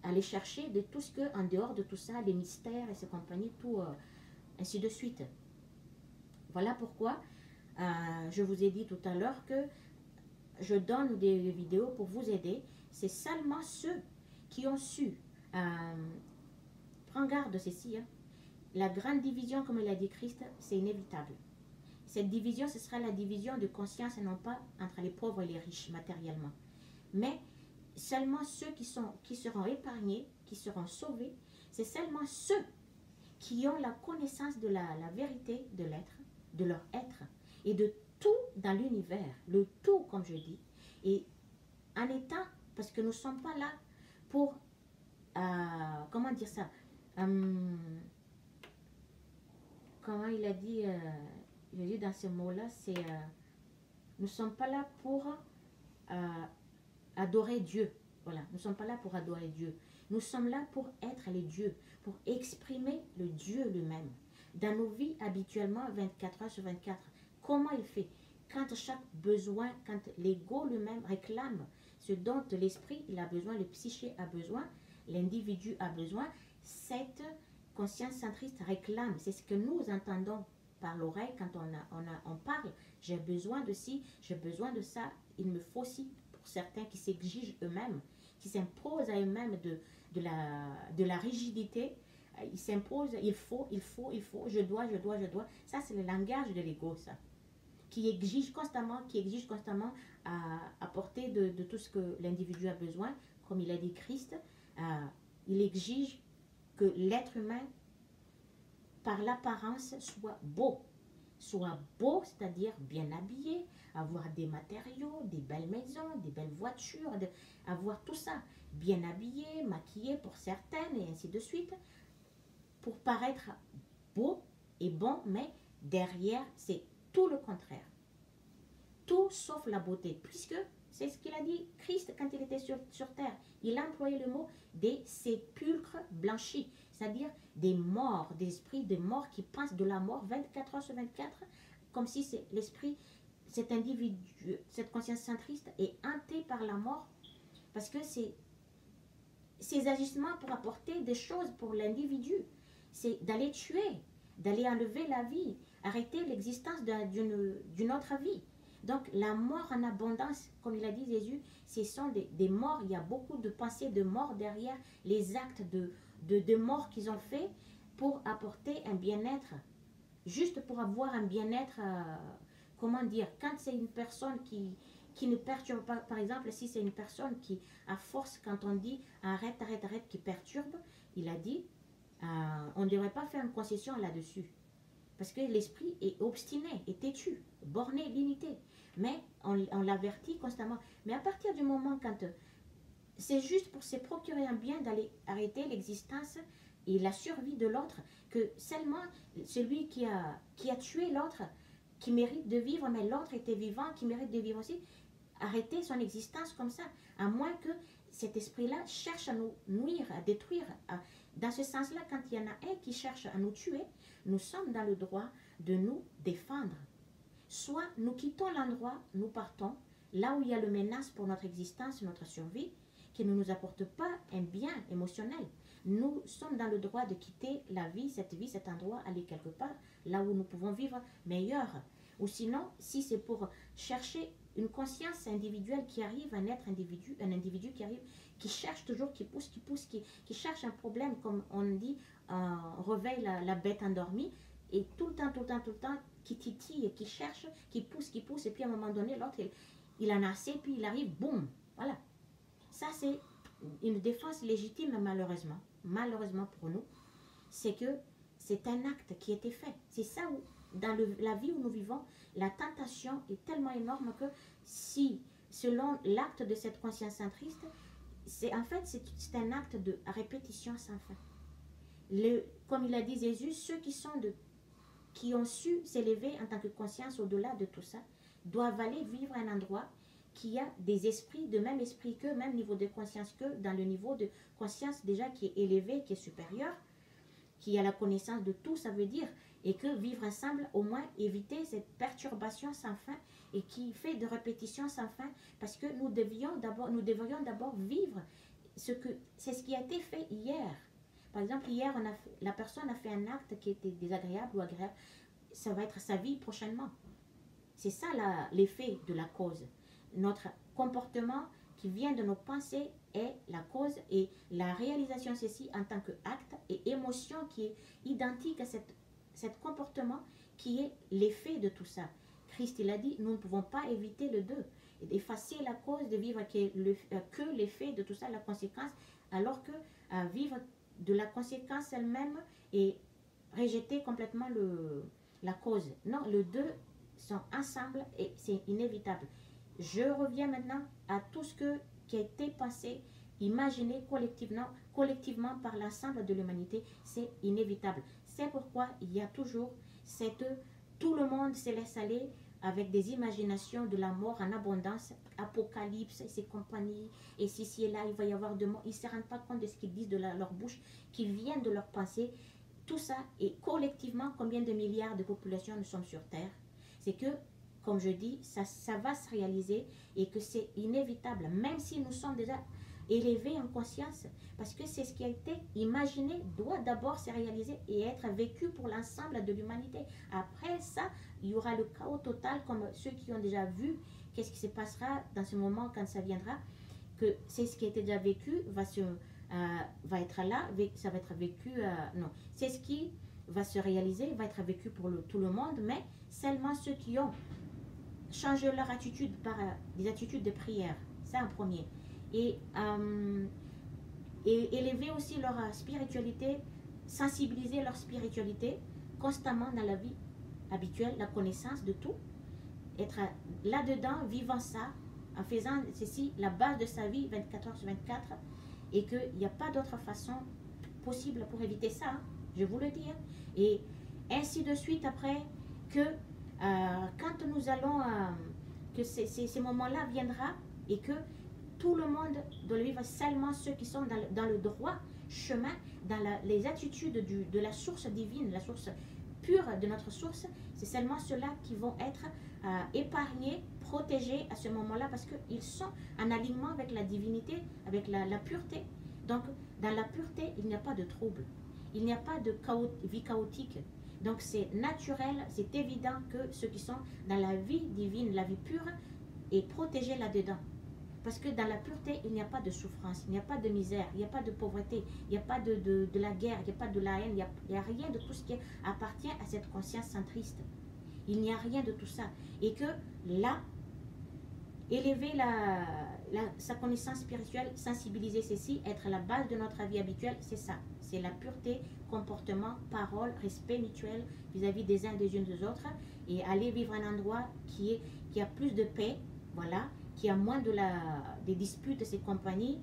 aller chercher de tout ce que, en dehors de tout ça, les mystères et ses compagnies, tout ainsi de suite. Voilà pourquoi je vous ai dit tout à l'heure que je donne des vidéos pour vous aider. C'est seulement ceux qui ont su prendre garde de ceci. La grande division, comme l'a dit Christ, c'est inévitable. Cette division, ce sera la division de conscience et non pas entre les pauvres et les riches matériellement. Mais seulement ceux qui seront épargnés, qui seront sauvés, c'est seulement ceux qui ont la connaissance de la vérité de l'être, de leur être, et de tout dans l'univers, le tout comme je dis, et en étant, parce que nous ne sommes pas là pour, comment dire ça, comment il a dit, je dis dans ce mot-là, c'est, nous ne sommes pas là pour adorer Dieu, voilà, nous ne sommes pas là pour adorer Dieu, nous sommes là pour être les dieux, pour exprimer le Dieu lui-même. Dans nos vies, habituellement, 24 heures sur 24, comment il fait? Quand chaque besoin, quand l'ego lui-même réclame ce dont l'esprit il a besoin, le psyché a besoin, l'individu a besoin, cette conscience centriste réclame. C'est ce que nous entendons par l'oreille quand on parle. J'ai besoin de ci, j'ai besoin de ça. Il me faut aussi, pour certains qui s'exigent eux-mêmes, qui s'imposent à eux-mêmes de la rigidité. Ils s'imposent, il faut, je dois. Ça, c'est le langage de l'ego, ça. Qui exige constamment à apporter de tout ce que l'individu a besoin. Comme il a dit Christ, il exige que l'être humain, par l'apparence, soit beau, c'est-à-dire bien habillé, avoir des matériaux, des belles maisons, des belles voitures, avoir tout ça, bien habillé, maquillé pour certaines, et ainsi de suite, pour paraître beau et bon, mais derrière, c'est tout le contraire. Tout sauf la beauté, puisque c'est ce qu'il a dit Christ quand il était sur terre. Il a employé le mot des sépulcres blanchis, c'est-à-dire des morts, des esprits de morts qui pensent de la mort 24 heures sur 24, comme si l'esprit, cet individu, cette conscience centriste est hanté par la mort, parce que c'est ces agissements pour apporter des choses pour l'individu, c'est d'aller tuer, d'aller enlever la vie, arrêter l'existence d'une autre vie. Donc la mort en abondance, comme il a dit Jésus, ce sont des morts. Il y a beaucoup de pensées de mort derrière les actes de mort qu'ils ont fait pour apporter un bien-être, juste pour avoir un bien-être, comment dire, quand c'est une personne qui ne perturbe pas, par exemple, si c'est une personne qui, à force, quand on dit arrête, arrête, arrête, qui perturbe, il a dit, on ne devrait pas faire une concession là-dessus. Parce que l'esprit est obstiné, est têtu, borné, limité. Mais on l'avertit constamment. Mais à partir du moment quand c'est juste pour se procurer un bien d'aller arrêter l'existence et la survie de l'autre, que seulement celui qui a tué l'autre, qui mérite de vivre, mais l'autre était vivant, qui mérite de vivre aussi, arrêter son existence comme ça, à moins que cet esprit-là cherche à nous nuire, à détruire. Dans ce sens-là, quand il y en a un qui cherche à nous tuer, nous sommes dans le droit de nous défendre. Soit nous quittons l'endroit, nous partons, là où il y a le menace pour notre existence, notre survie, qui ne nous apporte pas un bien émotionnel. Nous sommes dans le droit de quitter la vie, cet endroit, aller quelque part, là où nous pouvons vivre meilleur. Ou sinon, si c'est pour chercher une conscience individuelle qui arrive, un individu qui arrive, qui cherche toujours, qui pousse, qui cherche un problème, comme on dit, on réveille la bête endormie, et tout le temps, qui titille, qui cherche, qui pousse, et puis à un moment donné, l'autre, il en a assez, puis il arrive, boum, voilà. Ça, c'est une défense légitime, malheureusement pour nous, c'est que c'est un acte qui a été fait. C'est ça où, dans la vie où nous vivons, la tentation est tellement énorme que si, selon l'acte de cette conscience centriste, c'est un acte de répétition sans fin. Comme il a dit Jésus, ceux qui ont su s'élever en tant que conscience au-delà de tout ça, doivent aller vivre à un endroit qui a des esprits, de même esprit qu'eux, même niveau de conscience qu'eux, dans le niveau de conscience déjà qui est élevé, qui est supérieur, qui a la connaissance de tout, ça veut dire, et que vivre ensemble, au moins éviter cette perturbation sans fin et qui fait de répétition sans fin, parce que nous devrions d'abord vivre c'est ce qui a été fait hier. Par exemple, hier, la personne a fait un acte qui était désagréable ou agréable, ça va être sa vie prochainement. C'est ça l'effet de la cause. Notre comportement qui vient de nos pensées est la cause et la réalisation ceci en tant qu'acte et émotion qui est identique à cet comportement qui est l'effet de tout ça. Christ, il a dit, nous ne pouvons pas éviter le deux. Effacer la cause de vivre que l'effet de tout ça, la conséquence, alors que vivre de la conséquence elle-même et rejeter complètement la cause. Non, les deux sont ensemble et c'est inévitable. Je reviens maintenant à tout ce qui a été pensé, imaginé collectivement par l'ensemble de l'humanité. C'est inévitable. C'est pourquoi il y a toujours tout le monde se laisse aller avec des imaginations de la mort en abondance, Apocalypse et ses compagnies, et si et là, il va y avoir de mort. Ils ne se rendent pas compte de ce qu'ils disent de leur bouche, qui vient de leur pensée. Tout ça, et collectivement, combien de milliards de populations nous sommes sur Terre? C'est que, comme je dis, ça va se réaliser et que c'est inévitable, même si nous sommes déjà élevés en conscience, parce que c'est ce qui a été imaginé, doit d'abord se réaliser et être vécu pour l'ensemble de l'humanité. Après ça, il y aura le chaos total, comme ceux qui ont déjà vu qu'est-ce qui se passera dans ce moment quand ça viendra, que c'est ce qui a été déjà vécu, va être là, ça va être vécu, non, c'est ce qui va se réaliser, va être vécu pour tout le monde, mais seulement ceux qui ont changé leur attitude par des attitudes de prière, c'est un premier. Et élever aussi leur spiritualité, sensibiliser leur spiritualité constamment dans la vie habituelle, la connaissance de tout, être là-dedans, vivant ça, en faisant ceci, la base de sa vie 24h/24, et qu'il n'y a pas d'autre façon possible pour éviter ça, hein, je vous le dis. Hein. Et ainsi de suite après, que quand nous allons, que ces moments-là viendra et que tout le monde doit vivre, seulement ceux qui sont dans le droit chemin, dans les attitudes de la source divine, la source pure de notre source, c'est seulement ceux-là qui vont être épargnés, protégés à ce moment-là, parce qu'ils sont en alignement avec la divinité, avec la pureté. Donc, dans la pureté, il n'y a pas de trouble, il n'y a pas de vie chaotique, Donc c'est naturel, c'est évident que ceux qui sont dans la vie divine, la vie pure, est protégé là-dedans. Parce que dans la pureté, il n'y a pas de souffrance, il n'y a pas de misère, il n'y a pas de pauvreté, il n'y a pas de la guerre, il n'y a pas de la haine, il n'y a rien de tout ce qui appartient à cette conscience centriste. Il n'y a rien de tout ça. Et que là, élever sa connaissance spirituelle, sensibiliser ceci, être la base de notre vie habituelle, c'est ça. C'est la pureté, comportement, parole, respect mutuel vis-à-vis des uns des unes des autres, et aller vivre un endroit qui a plus de paix, voilà, qui a moins des disputes de ces compagnies.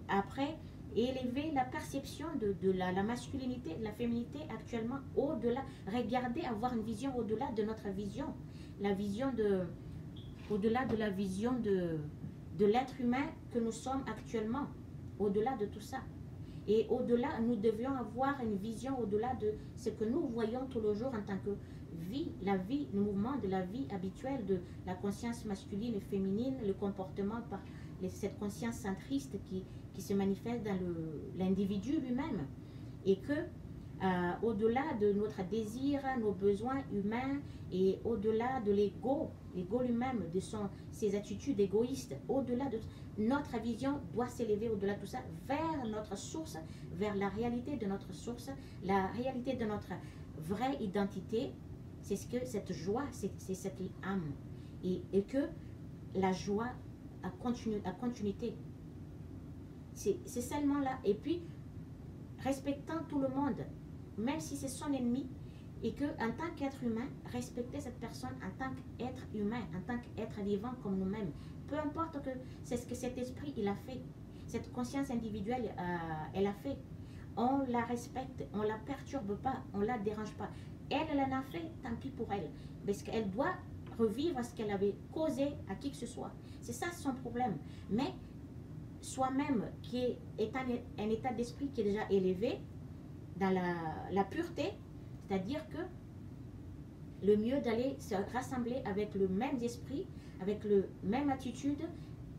Après, élever la perception de la masculinité, de la féminité actuellement au-delà. Regarder, avoir une vision au-delà de notre vision. La vision au-delà de la vision de l'être humain que nous sommes actuellement. Au-delà de tout ça. Et au-delà, nous devions avoir une vision au-delà de ce que nous voyons tous les jours en tant que vie, la vie, le mouvement de la vie habituelle, de la conscience masculine et féminine, le comportement par cette conscience centriste qui se manifeste dans l'individu lui-même. Et que, au-delà de notre désir, nos besoins humains, et au-delà de l'ego lui-même, de ses attitudes égoïstes, au-delà de notre vision doit s'élever au-delà de tout ça, vers notre source, vers la réalité de notre source, la réalité de notre vraie identité. C'est ce que cette joie, c'est cette âme. Et que la joie a continuité. C'est seulement là. Et puis, respectant tout le monde, même si c'est son ennemi, et que en tant qu'être humain, respecter cette personne en tant qu'être humain, en tant qu'être vivant comme nous-mêmes. Peu importe que c'est ce que cet esprit il a fait, cette conscience individuelle elle a fait. On la respecte, on la perturbe pas, on la dérange pas. Elle en a fait, tant pis pour elle, parce qu'elle doit revivre ce qu'elle avait causé à qui que ce soit. C'est ça son problème. Mais soi-même qui est un état d'esprit qui est déjà élevé dans la pureté, c'est-à-dire que le mieux d'aller se rassembler avec le même esprit, avec le même attitude,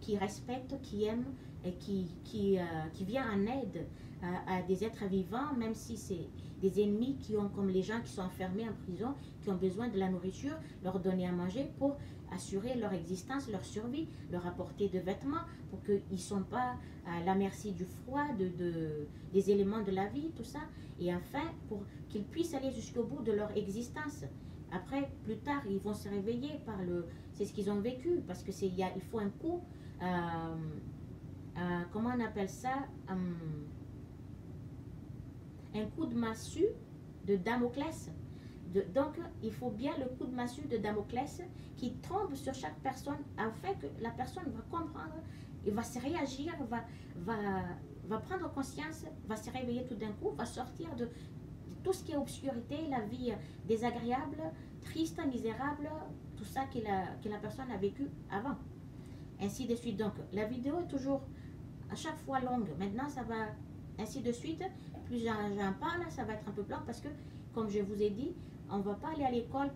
qui respecte, qui aime et qui vient en aide à des êtres vivants, même si c'est des ennemis qui ont, comme les gens qui sont enfermés en prison, qui ont besoin de la nourriture, leur donner à manger pour assurer leur existence, leur survie, leur apporter de vêtements pour qu'ils ne soient pas à la merci du froid, des éléments de la vie, tout ça. Et enfin, pour qu'ils puissent aller jusqu'au bout de leur existence. Après, plus tard, ils vont se réveiller par c'est ce qu'ils ont vécu, parce que il faut un coup, comment on appelle ça, un coup de massue de Damoclès. Donc, il faut bien le coup de massue de Damoclès qui tombe sur chaque personne afin que la personne va comprendre, il va se réagir, va prendre conscience, va se réveiller tout d'un coup, va sortir de tout ce qui est obscurité, la vie désagréable, triste, misérable, tout ça que la personne a vécu avant. Ainsi de suite. Donc, la vidéo est toujours à chaque fois longue. Maintenant, ça va ainsi de suite. Plus j'en parle, ça va être un peu blanc parce que, comme je vous ai dit, on ne va pas aller à l'école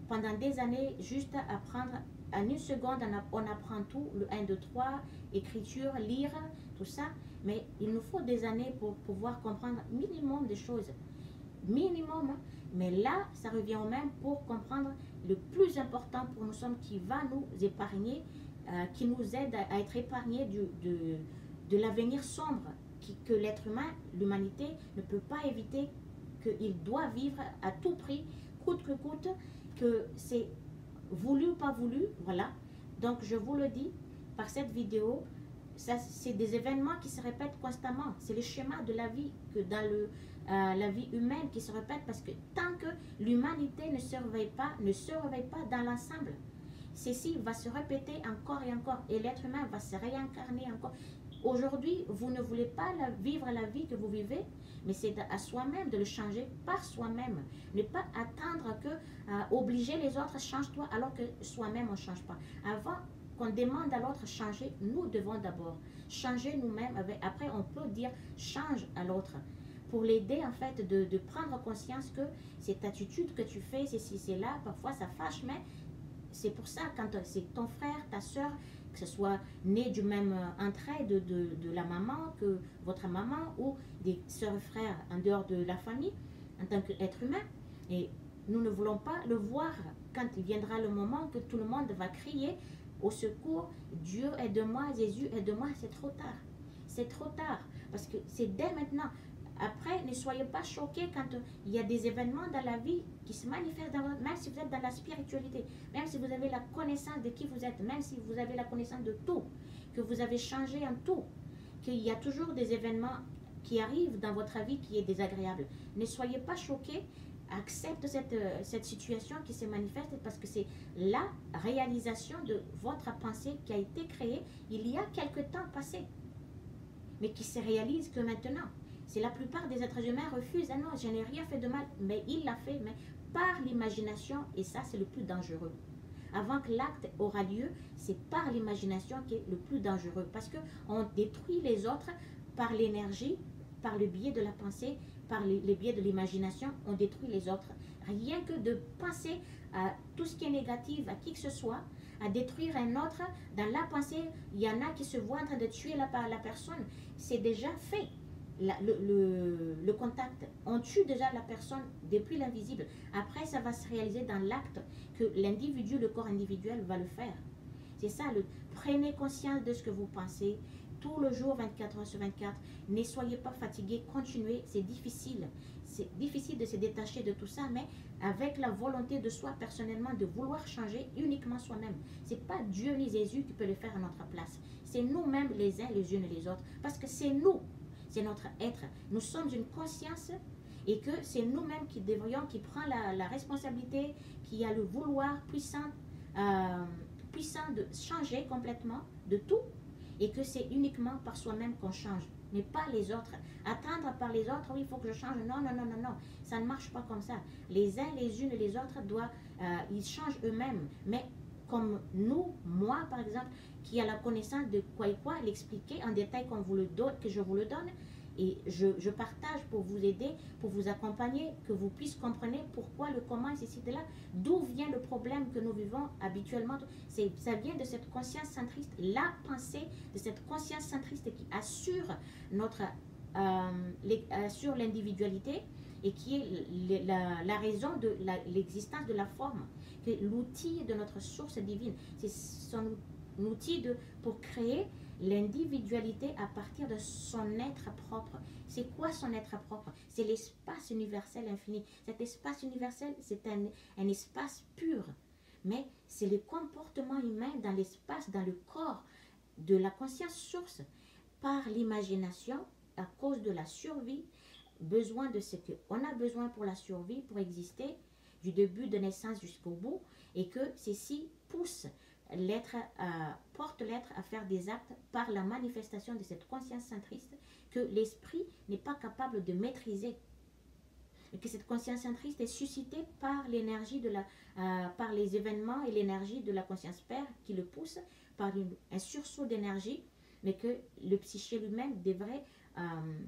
pendant des années juste apprendre. En une seconde, on apprend tout, le 1, 2, 3, écriture, lire, tout ça. Mais il nous faut des années pour pouvoir comprendre minimum de choses. Minimum. Mais là, ça revient au même pour comprendre le plus important pour nous sommes qui va nous épargner, qui nous aide à être épargnés de l'avenir sombre que l'être humain, l'humanité, ne peut pas éviter, qu'il doit vivre à tout prix, coûte que coûte, que c'est voulu ou pas voulu, voilà. Donc je vous le dis par cette vidéo, c'est des événements qui se répètent constamment, c'est le schéma de la vie, que dans la vie humaine qui se répète, parce que tant que l'humanité ne se réveille pas dans l'ensemble, ceci va se répéter encore et encore, et l'être humain va se réincarner encore. Aujourd'hui, vous ne voulez pas vivre la vie que vous vivez, mais c'est à soi-même de le changer par soi-même. Ne pas attendre que obliger les autres, change-toi, alors que soi-même on ne change pas. Avant qu'on demande à l'autre changer, nous devons d'abord changer nous-mêmes. Après, on peut dire change à l'autre. Pour l'aider en fait de prendre conscience que cette attitude que tu fais, c'est là, parfois ça fâche, mais c'est pour ça, quand c'est ton frère, ta soeur, que ce soit né du même entraide de la maman que votre maman, ou des soeurs et frères en dehors de la famille, en tant qu'être humain, Et nous ne voulons pas le voir quand il viendra le moment que tout le monde va crier au secours, Dieu aide-moi, Jésus aide-moi, c'est trop tard. C'est trop tard, parce que c'est dès maintenant. Après, ne soyez pas choqués quand il y a des événements dans la vie qui se manifestent, même si vous êtes dans la spiritualité, même si vous avez la connaissance de qui vous êtes, même si vous avez la connaissance de tout, que vous avez changé en tout, qu'il y a toujours des événements qui arrivent dans votre vie qui est désagréable. Ne soyez pas choqués, acceptez cette situation qui se manifeste parce que c'est la réalisation de votre pensée qui a été créée il y a quelque temps passé, mais qui se réalise que maintenant. C'est la plupart des êtres humains refusent, ah non, je n'ai rien fait de mal, mais il l'a fait, mais par l'imagination, et ça c'est le plus dangereux. Avant que l'acte aura lieu, c'est par l'imagination qui est le plus dangereux, parce qu'on détruit les autres par l'énergie, par le biais de la pensée, par le biais de l'imagination, on détruit les autres. Rien que de penser à tout ce qui est négatif, à qui que ce soit, à détruire un autre, dans la pensée, il y en a qui se voient en train de tuer la personne. C'est déjà fait. Le contact, on tue déjà la personne depuis l'invisible. Après, ça va se réaliser dans l'acte que l'individu, le corps individuel va le faire. C'est ça, prenez conscience de ce que vous pensez tout le jour, 24 heures sur 24. Ne soyez pas fatigués, continuez, c'est difficile. C'est difficile de se détacher de tout ça, mais avec la volonté de soi personnellement, de vouloir changer uniquement soi-même. Ce n'est pas Dieu ni Jésus qui peut le faire à notre place. C'est nous-mêmes les uns les unes et les autres. Parce que c'est nous, c'est notre être. Nous sommes une conscience et que c'est nous-mêmes qui devrions, qui prend la responsabilité, qui a le vouloir puissant de changer complètement de tout, et que c'est uniquement par soi-même qu'on change, mais pas les autres. Attendre par les autres, oui, il faut que je change. Non, non, non, non, non. Ça ne marche pas comme ça. Les uns, les unes et les autres ils changent eux-mêmes. Mais comme nous, moi par exemple, qui a la connaissance de quoi et quoi, l'expliquer en détail comme vous le donne, que je vous le donne, et je partage pour vous aider, pour vous accompagner, que vous puissiez comprendre pourquoi, le comment, et ceci, de là, d'où vient le problème que nous vivons habituellement. Ça vient de cette conscience centriste, la pensée de cette conscience centriste qui assure assure l'individualité et qui est la raison de l'existence de la forme, que l'outil de notre source divine. C'est son outil pour créer l'individualité à partir de son être propre. C'est quoi son être propre? C'est l'espace universel infini. Cet espace universel, c'est un espace pur. Mais c'est le comportement humain dans l'espace, dans le corps de la conscience source, par l'imagination, à cause de la survie, besoin de ce qu'on a besoin pour la survie, pour exister, du début de naissance jusqu'au bout, et que ceci pousse l'être, porte l'être à faire des actes par la manifestation de cette conscience centriste que l'esprit n'est pas capable de maîtriser, et que cette conscience centriste est suscitée par l'énergie par les événements et l'énergie de la conscience père qui le pousse par un sursaut d'énergie, mais que le psyché lui-même devrait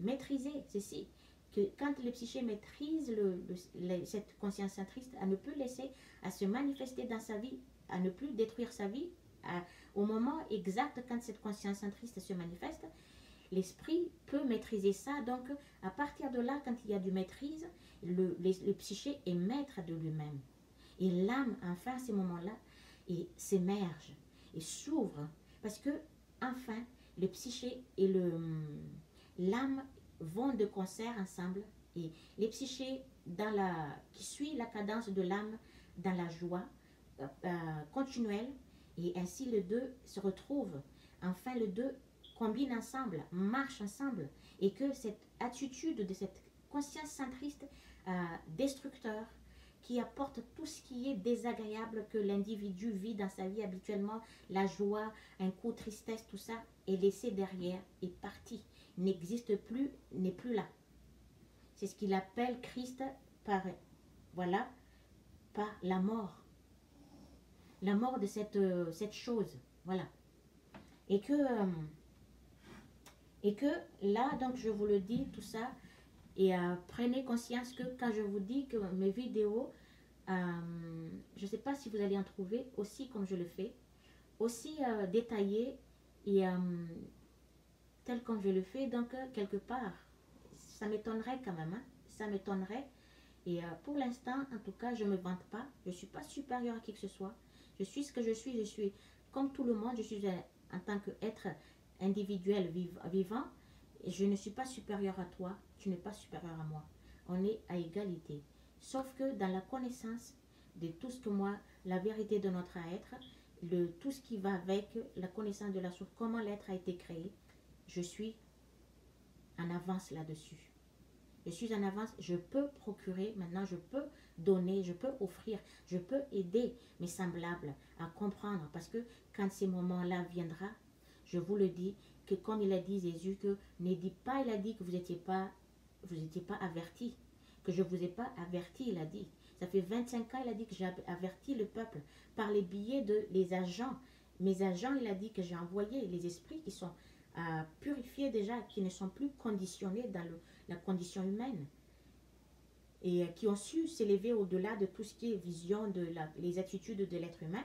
maîtriser ceci. Que quand le psyché maîtrise cette conscience centriste, elle ne peut laisser à se manifester dans sa vie, à ne plus détruire sa vie, au moment exact quand cette conscience centriste se manifeste, l'esprit peut maîtriser ça. Donc à partir de là, quand il y a du maîtrise, le psyché est maître de lui-même. Et l'âme, enfin, à ces moments-là, s'émerge et s'ouvre. Parce que, enfin, le psyché et l'âme vont de concert ensemble. Et les psychés qui suivent la cadence de l'âme dans la joie continuelle, et ainsi les deux se retrouvent. Enfin, les deux combinent ensemble, marchent ensemble, et que cette attitude de cette conscience centriste destructeur qui apporte tout ce qui est désagréable que l'individu vit dans sa vie habituellement, la joie, un coup de tristesse, tout ça, est laissé derrière, est parti, n'existe plus, n'est plus là. C'est ce qu'il appelle Christ par la mort. La mort de cette chose, voilà. Et que là, donc je vous le dis, tout ça, et prenez conscience que quand je vous dis que mes vidéos, je ne sais pas si vous allez en trouver aussi comme je le fais, aussi détaillées et tel comme je le fais, donc quelque part, ça m'étonnerait quand même, hein, ça m'étonnerait Et pour l'instant, en tout cas, je ne me vante pas. Je ne suis pas supérieure à qui que ce soit. Je suis ce que je suis. Je suis comme tout le monde. Je suis en tant qu'être individuel vivant. Et je ne suis pas supérieure à toi. Tu n'es pas supérieur à moi. On est à égalité. Sauf que dans la connaissance de tout ce que moi, la vérité de notre être, tout ce qui va avec la connaissance de la source, comment l'être a été créé, je suis en avance là-dessus. Je suis en avance, je peux procurer, maintenant je peux donner, je peux offrir, je peux aider mes semblables à comprendre. Parce que quand ces moments-là viendra, je vous le dis, que comme il a dit Jésus, que ne dites pas, il a dit que vous n'étiez pas avertis, que je ne vous ai pas averti, il a dit. Ça fait 25 ans, il a dit que j'ai averti le peuple par les billets de les agents. Mes agents, il a dit que j'ai envoyé les esprits qui sont purifiés déjà, qui ne sont plus conditionnés dans la condition humaine et qui ont su s'élever au-delà de tout ce qui est vision de les attitudes de l'être humain,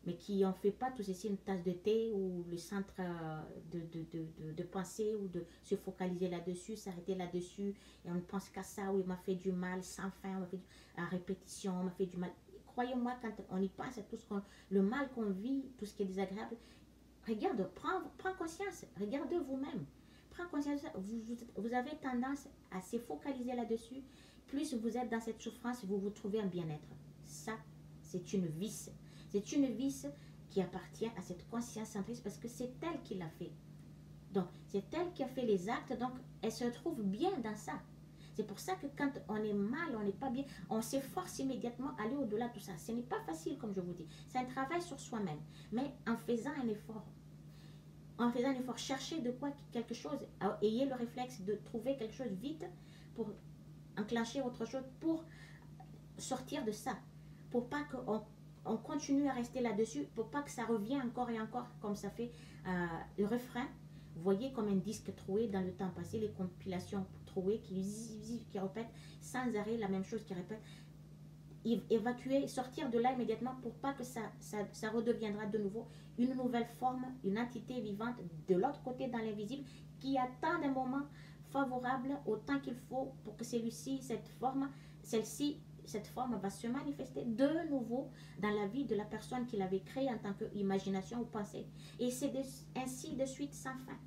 mais qui n'en fait pas tout ceci une tasse de thé ou le centre de pensée ou de se focaliser là-dessus, s'arrêter là-dessus et on ne pense qu'à ça, ou il m'a fait du mal sans fin, à répétition, on m'a fait du mal. Croyez-moi, quand on y pense à tout le mal qu'on vit, tout ce qui est désagréable, regarde, prends conscience, regardez vous-même. Prends conscience, vous avez tendance à se focaliser là-dessus. Plus vous êtes dans cette souffrance, vous trouvez un bien-être. Ça, c'est une vice. C'est une vice qui appartient à cette conscience centriste parce que c'est elle qui l'a fait. Donc, c'est elle qui a fait les actes, donc elle se trouve bien dans ça. C'est pour ça que quand on est mal, on n'est pas bien, on s'efforce immédiatement d'aller au-delà de tout ça. Ce n'est pas facile, comme je vous dis. C'est un travail sur soi-même. Mais en faisant un effort, cherchez de quoi quelque chose, ayez le réflexe de trouver quelque chose vite pour enclencher autre chose, pour sortir de ça, pour pas qu'on continue à rester là-dessus, pour pas que ça revienne encore et encore, comme ça fait le refrain. Vous voyez comme un disque troué dans le temps passé, les compilations trouées qui répètent sans arrêt la même chose, qui répètent. Évacuer, sortir de là immédiatement pour pas que ça redeviendra de nouveau une nouvelle forme, une entité vivante de l'autre côté dans l'invisible qui attend un moment favorable au temps qu'il faut pour que celui-ci, cette forme va se manifester de nouveau dans la vie de la personne qui l'avait créée en tant qu'imagination ou pensée. Et c'est ainsi de suite sans fin.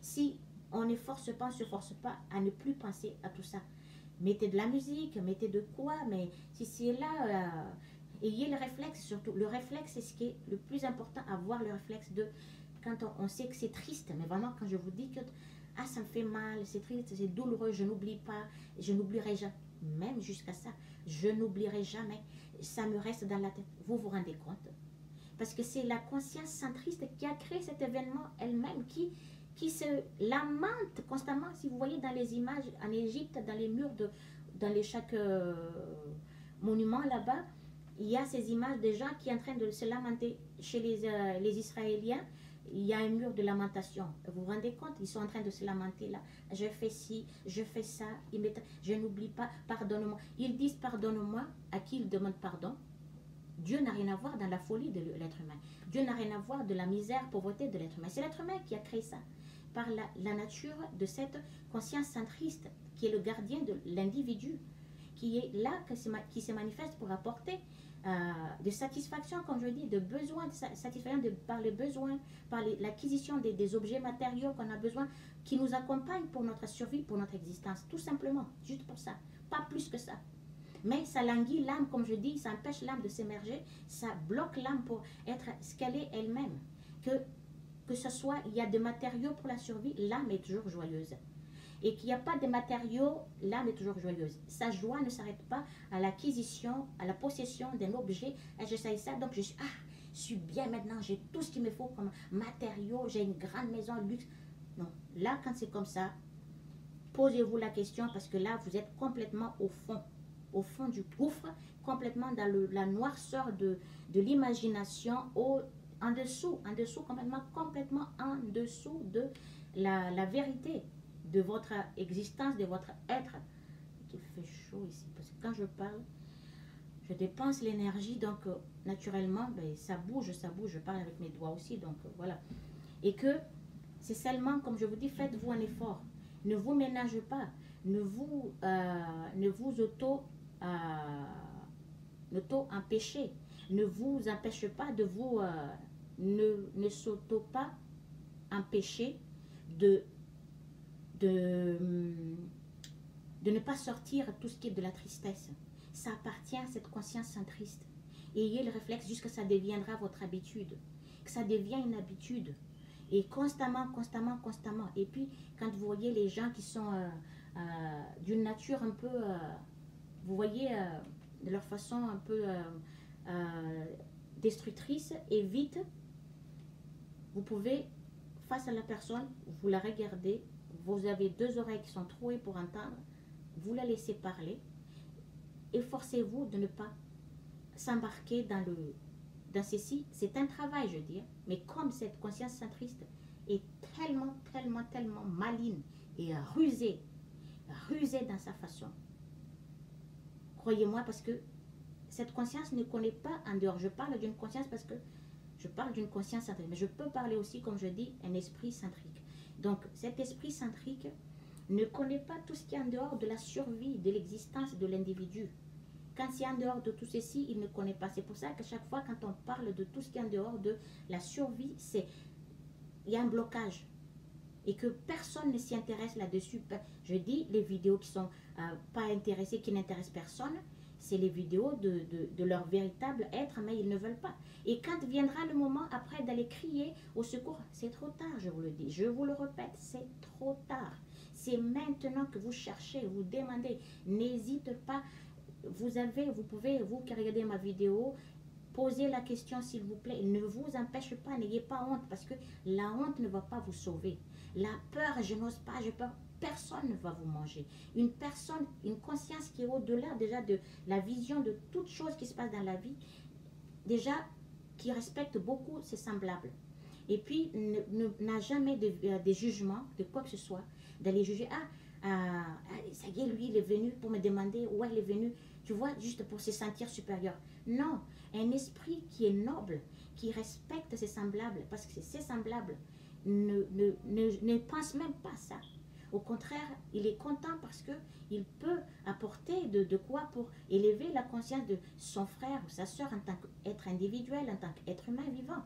Si on ne se force pas à ne plus penser à tout ça. Mettez de la musique, mettez de quoi, mais si c'est là, ayez le réflexe surtout. Le réflexe, c'est ce qui est le plus important, avoir le réflexe de, quand on sait que c'est triste, mais vraiment quand je vous dis que ça me fait mal, c'est triste, c'est douloureux, je n'oublie pas, je n'oublierai jamais, même jusqu'à ça, je n'oublierai jamais, ça me reste dans la tête. Vous vous rendez compte? Parce que c'est la conscience centriste qui a créé cet événement elle-même, qui se lamente constamment. Si vous voyez dans les images en Égypte, dans les murs, chaque monument là-bas, il y a ces images de gens qui sont en train de se lamenter. Chez les Israéliens, il y a un mur de lamentation. Vous vous rendez compte? Ils sont en train de se lamenter là. Je fais ci, je fais ça, je n'oublie pas, pardonne-moi. Ils disent pardonne-moi à qui ils demandent pardon. Dieu n'a rien à voir dans la folie de l'être humain. Dieu n'a rien à voir de la misère, pauvreté de l'être humain. C'est l'être humain qui a créé ça. Par la nature de cette conscience centriste, qui est le gardien de l'individu, qui est là, qui se manifeste pour apporter de satisfaction, comme je dis, de besoins, de satisfaction par les besoins, par l'acquisition des objets matériaux qu'on a besoin, qui nous accompagnent pour notre survie, pour notre existence, tout simplement, juste pour ça, pas plus que ça. Mais ça languit l'âme, comme je dis, ça empêche l'âme de s'émerger, ça bloque l'âme pour être ce qu'elle est elle-même. Que ce soit, il y a des matériaux pour la survie, l'âme est toujours joyeuse. Et qu'il n'y a pas de matériaux, l'âme est toujours joyeuse. Sa joie ne s'arrête pas à l'acquisition, à la possession d'un objet. Et je sais ça, donc je suis bien maintenant, j'ai tout ce qu'il me faut comme matériaux, j'ai une grande maison, luxe. Non, là, quand c'est comme ça, posez-vous la question parce que là, vous êtes complètement au fond du gouffre, complètement dans la noirceur de l'imagination, en dessous, complètement en dessous de la vérité de votre existence, de votre être. Il fait chaud ici, parce que quand je parle, je dépense l'énergie, donc naturellement, ça bouge, je parle avec mes doigts aussi, donc voilà. Et que c'est seulement, comme je vous dis, faites-vous un effort. Ne vous ménagez pas. ne vous auto-empêchez, ne vous empêche pas de vous, ne s'auto pas empêcher de, de, de ne pas sortir tout ce qui est de la tristesse. Ça appartient à cette conscience centriste. Ayez le réflexe jusqu'à ce que ça deviendra votre habitude, que ça devienne une habitude. Et constamment, constamment, constamment. Et puis, quand vous voyez les gens qui sont d'une nature un peu, vous voyez, de leur façon un peu destructrice et vite, vous pouvez, face à la personne, vous la regardez, vous avez deux oreilles qui sont trouées pour entendre, vous la laissez parler, efforcez-vous de ne pas s'embarquer dans ceci. C'est un travail, je veux dire, mais comme cette conscience centriste est tellement, tellement, tellement maligne et rusée dans sa façon, croyez-moi, parce que cette conscience ne connaît pas en dehors. Je parle d'une conscience parce que je parle d'une conscience centrique, mais je peux parler aussi, comme je dis, un esprit centrique. Donc, cet esprit centrique ne connaît pas tout ce qui est en dehors de la survie, de l'existence de l'individu. Quand c'est en dehors de tout ceci, il ne connaît pas. C'est pour ça qu'à chaque fois, quand on parle de tout ce qui est en dehors de la survie, il y a un blocage. Et que personne ne s'y intéresse là-dessus. Je dis, les vidéos qui ne sont pas intéressées, qui n'intéressent personne, c'est les vidéos de leur véritable être, mais ils ne veulent pas. Et quand viendra le moment après d'aller crier au secours, c'est trop tard, je vous le dis. Je vous le répète, c'est trop tard. C'est maintenant que vous cherchez, vous demandez. N'hésitez pas. Vous pouvez, vous qui regardez ma vidéo, poser la question s'il vous plaît. Ne vous empêche pas, n'ayez pas honte, parce que la honte ne va pas vous sauver. La peur, je n'ose pas, j'ai peur. Personne ne va vous manger. Une personne, une conscience qui est au-delà déjà de la vision de toutes choses qui se passent dans la vie, déjà qui respecte beaucoup ses semblables. Et puis, n'a jamais de jugement de quoi que ce soit, d'aller juger, ça y est, lui, il est venu pour me demander, ouais, il est venu, tu vois, juste pour se sentir supérieur. Non, un esprit qui est noble, qui respecte ses semblables, parce que ses semblables ne pense même pas ça. Au contraire, il est content parce qu'il peut apporter de quoi pour élever la conscience de son frère ou sa soeur en tant qu'être individuel, en tant qu'être humain vivant.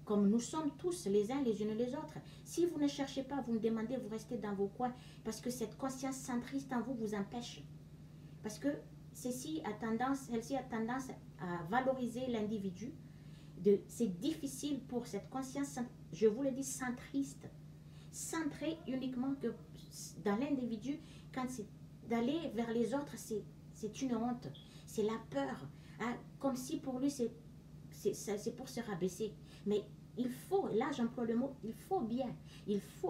Comme nous sommes tous les uns les unes les autres. Si vous ne cherchez pas, vous me demandez, vous restez dans vos coins parce que cette conscience centriste en vous empêche. Parce que celle-ci a tendance à valoriser l'individu. C'est difficile pour cette conscience, je vous le dis, centriste, centré uniquement que dans l'individu, quand c'est d'aller vers les autres, c'est une honte, c'est la peur, hein, comme si pour lui c'est pour se rabaisser. Mais il faut, là j'emploie le mot, il faut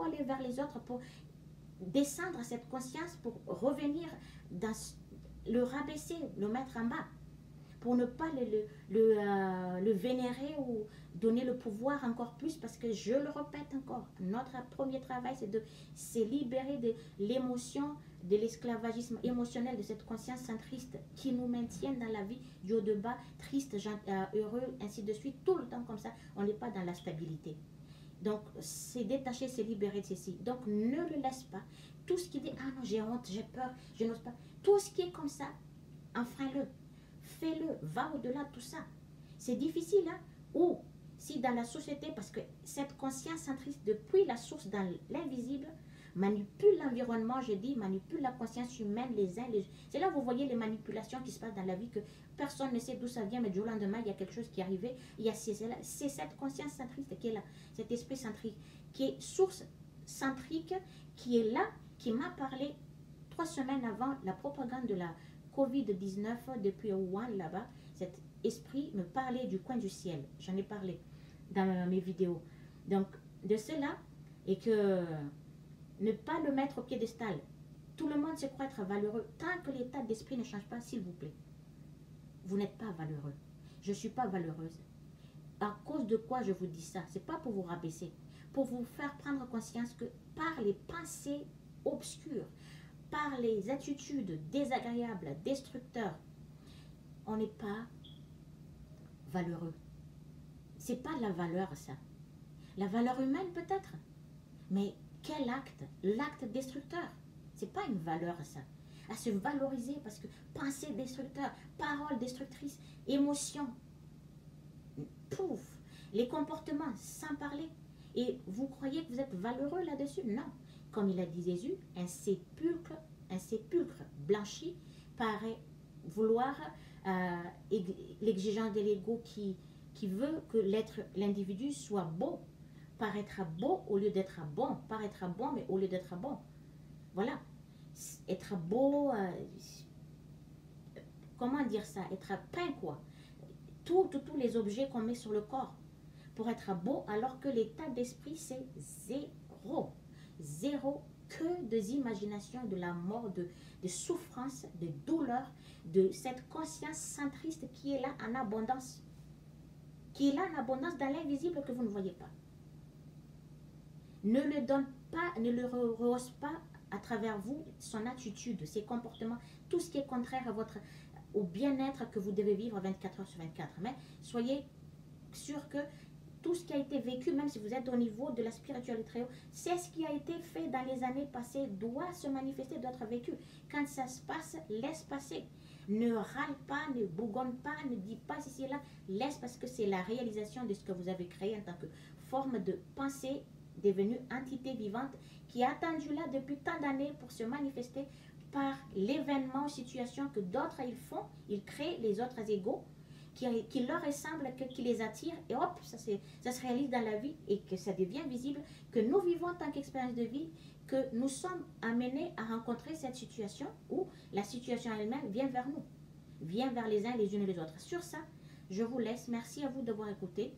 aller vers les autres pour descendre cette conscience, pour revenir dans le rabaisser, le mettre en bas, pour ne pas le vénérer ou donner le pouvoir encore plus, parce que je le répète encore, notre premier travail, c'est de se libérer de l'émotion, de l'esclavagisme émotionnel, de cette conscience centriste qui nous maintient dans la vie du haut de bas, triste, heureux, ainsi de suite, tout le temps comme ça, on n'est pas dans la stabilité. Donc, c'est détacher, c'est libérer de ceci. Donc, ne le laisse pas. Tout ce qui dit, ah non, j'ai honte, j'ai peur, je n'ose pas, tout ce qui est comme ça, enfreins-le. Fais-le, va au-delà de tout ça. C'est difficile, hein? Ou si dans la société, parce que cette conscience centriste, depuis la source dans l'invisible, manipule l'environnement, je dis, manipule la conscience humaine, les uns, les autres. C'est là où vous voyez les manipulations qui se passent dans la vie, que personne ne sait d'où ça vient, mais du jour au lendemain, il y a quelque chose qui est arrivé. C'est cette conscience centriste qui est là, cet esprit centrique, qui est source centrique, qui est là, qui m'a parlé 3 semaines avant la propagande de la Covid-19 depuis Wuhan là-bas. Cet esprit me parlait du coin du ciel. J'en ai parlé dans mes vidéos. Donc, de cela, et que ne pas le mettre au piédestal. Tout le monde se croit être valeureux. Tant que l'état d'esprit ne change pas, s'il vous plaît, vous n'êtes pas valeureux. Je ne suis pas valeureuse. À cause de quoi je vous dis ça? Ce n'est pas pour vous rabaisser, pour vous faire prendre conscience que par les pensées obscures, par les attitudes désagréables, destructeurs, on n'est pas valeureux. C'est pas de la valeur, ça. La valeur humaine peut-être, mais quel acte? L'acte destructeur. C'est pas une valeur, ça. À se valoriser parce que pensée destructeur, parole destructrice, émotion, pouf, les comportements sans parler. Et vous croyez que vous êtes valeureux là-dessus? Non. Comme il a dit Jésus, un sépulcre blanchi paraît vouloir l'exigence de l'ego qui veut que l'individu soit beau, paraîtra beau au lieu d'être bon, paraîtra bon mais au lieu d'être bon. Voilà. Être beau, comment dire ça? Être peint quoi. Tous les objets qu'on met sur le corps pour être beau, alors que l'état d'esprit c'est zéro. Zéro, que des imaginations de la mort, de souffrance, de douleur, de cette conscience centriste qui est là en abondance. Qui est là en abondance dans l'invisible que vous ne voyez pas. Ne le donne pas, ne le rehausse pas à travers vous, son attitude, ses comportements, tout ce qui est contraire au bien-être que vous devez vivre 24 heures sur 24. Mais soyez sûr que tout ce qui a été vécu, même si vous êtes au niveau de la spiritualité très haut, c'est ce qui a été fait dans les années passées, doit se manifester, doit être vécu. Quand ça se passe, laisse passer. Ne râle pas, ne bougonne pas, ne dis pas si c'est là, laisse parce que c'est la réalisation de ce que vous avez créé en tant que forme de pensée devenue entité vivante qui a attendu là depuis tant d'années pour se manifester par l'événement, situation que d'autres ils font, ils créent les autres égaux qui leur ressemblent, qui les attirent, et hop, ça se réalise dans la vie et que ça devient visible, que nous vivons en tant qu'expérience de vie, que nous sommes amenés à rencontrer cette situation où la situation elle-même vient vers nous, vient vers les uns les unes et les autres. Sur ça, je vous laisse. Merci à vous d'avoir écouté.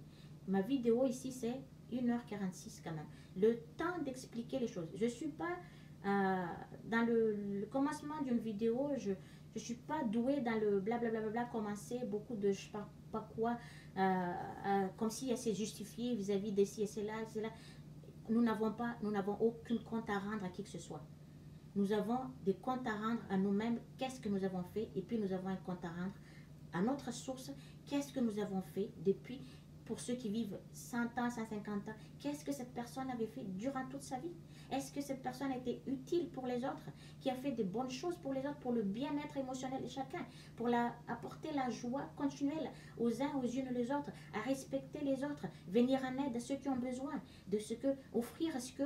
Ma vidéo ici, c'est 1h46 quand même. Le temps d'expliquer les choses. Je ne suis pas dans le commencement d'une vidéo, je ne suis pas douée dans le blablabla, commencer beaucoup de je ne sais pas quoi, comme si elle s'est justifiée vis-à-vis de ci et cela. Nous n'avons aucun compte à rendre à qui que ce soit. Nous avons des comptes à rendre à nous-mêmes, qu'est-ce que nous avons fait, et puis nous avons un compte à rendre à notre source, qu'est-ce que nous avons fait depuis, pour ceux qui vivent 100 ans, 150 ans, qu'est-ce que cette personne avait fait durant toute sa vie? Est-ce que cette personne a été utile pour les autres, qui a fait de bonnes choses pour les autres, pour le bien-être émotionnel de chacun, pour apporter la joie continuelle aux uns, aux unes, les autres, à respecter les autres, venir en aide à ceux qui ont besoin, offrir ce que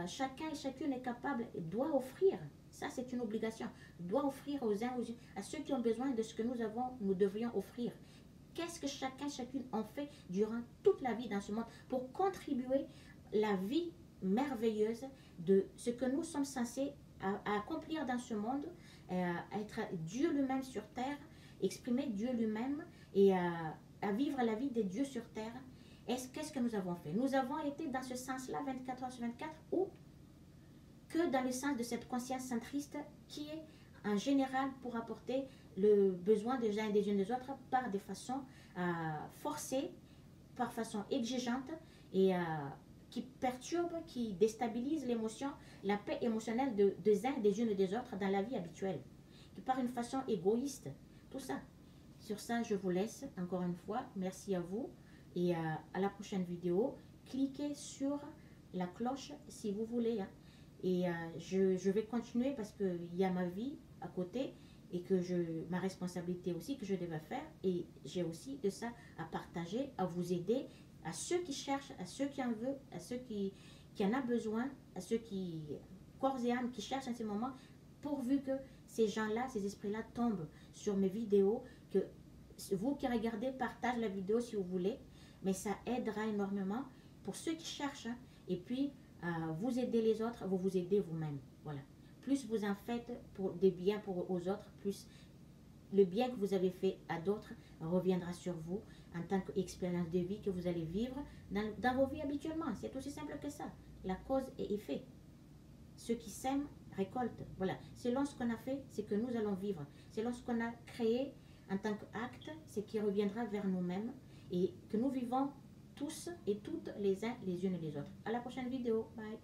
chacun et chacune est capable et doit offrir. Ça, c'est une obligation. Doit offrir aux uns, à ceux qui ont besoin de ce que nous devrions offrir. Qu'est-ce que chacune ont fait durant toute la vie dans ce monde pour contribuer la vie merveilleuse de ce que nous sommes censés à accomplir dans ce monde, être Dieu lui-même sur terre, exprimer Dieu lui-même et à vivre la vie des dieux sur terre. Qu'est-ce que nous avons fait? Nous avons été dans ce sens-là 24 heures sur 24 ou que dans le sens de cette conscience centriste qui est en général pour apporter le besoin des uns et des unes des autres par des façons forcées, par façon exigeante et qui perturbe, qui déstabilise l'émotion, la paix émotionnelle des uns, des unes et des autres dans la vie habituelle, qui par une façon égoïste, tout ça. Sur ça, je vous laisse encore une fois. Merci à vous et à la prochaine vidéo. Cliquez sur la cloche si vous voulez. Hein. Et je vais continuer parce qu'il y a ma vie à côté et que ma responsabilité aussi que je devais faire. Et j'ai aussi de ça à partager, à vous aider, à ceux qui cherchent, à ceux qui en veulent, à ceux qui en ont besoin, à ceux qui, corps et âme, qui cherchent en ce moment, pourvu que ces gens-là, ces esprits-là tombent sur mes vidéos, que vous qui regardez, partagez la vidéo si vous voulez, mais ça aidera énormément pour ceux qui cherchent. Hein, et puis, vous aidez les autres, vous vous aidez vous-même. Voilà. Plus vous en faites pour des biens aux autres, plus le bien que vous avez fait à d'autres reviendra sur vous en tant qu'expérience de vie que vous allez vivre dans vos vies habituellement. C'est aussi simple que ça. La cause est effet. Ceux qui sèment récoltent. Voilà. Selon ce qu'on a fait, c'est que nous allons vivre. Selon ce qu'on a créé en tant qu'acte, c'est qui reviendra vers nous-mêmes et que nous vivons tous et toutes les uns les unes et les autres. À la prochaine vidéo. Bye.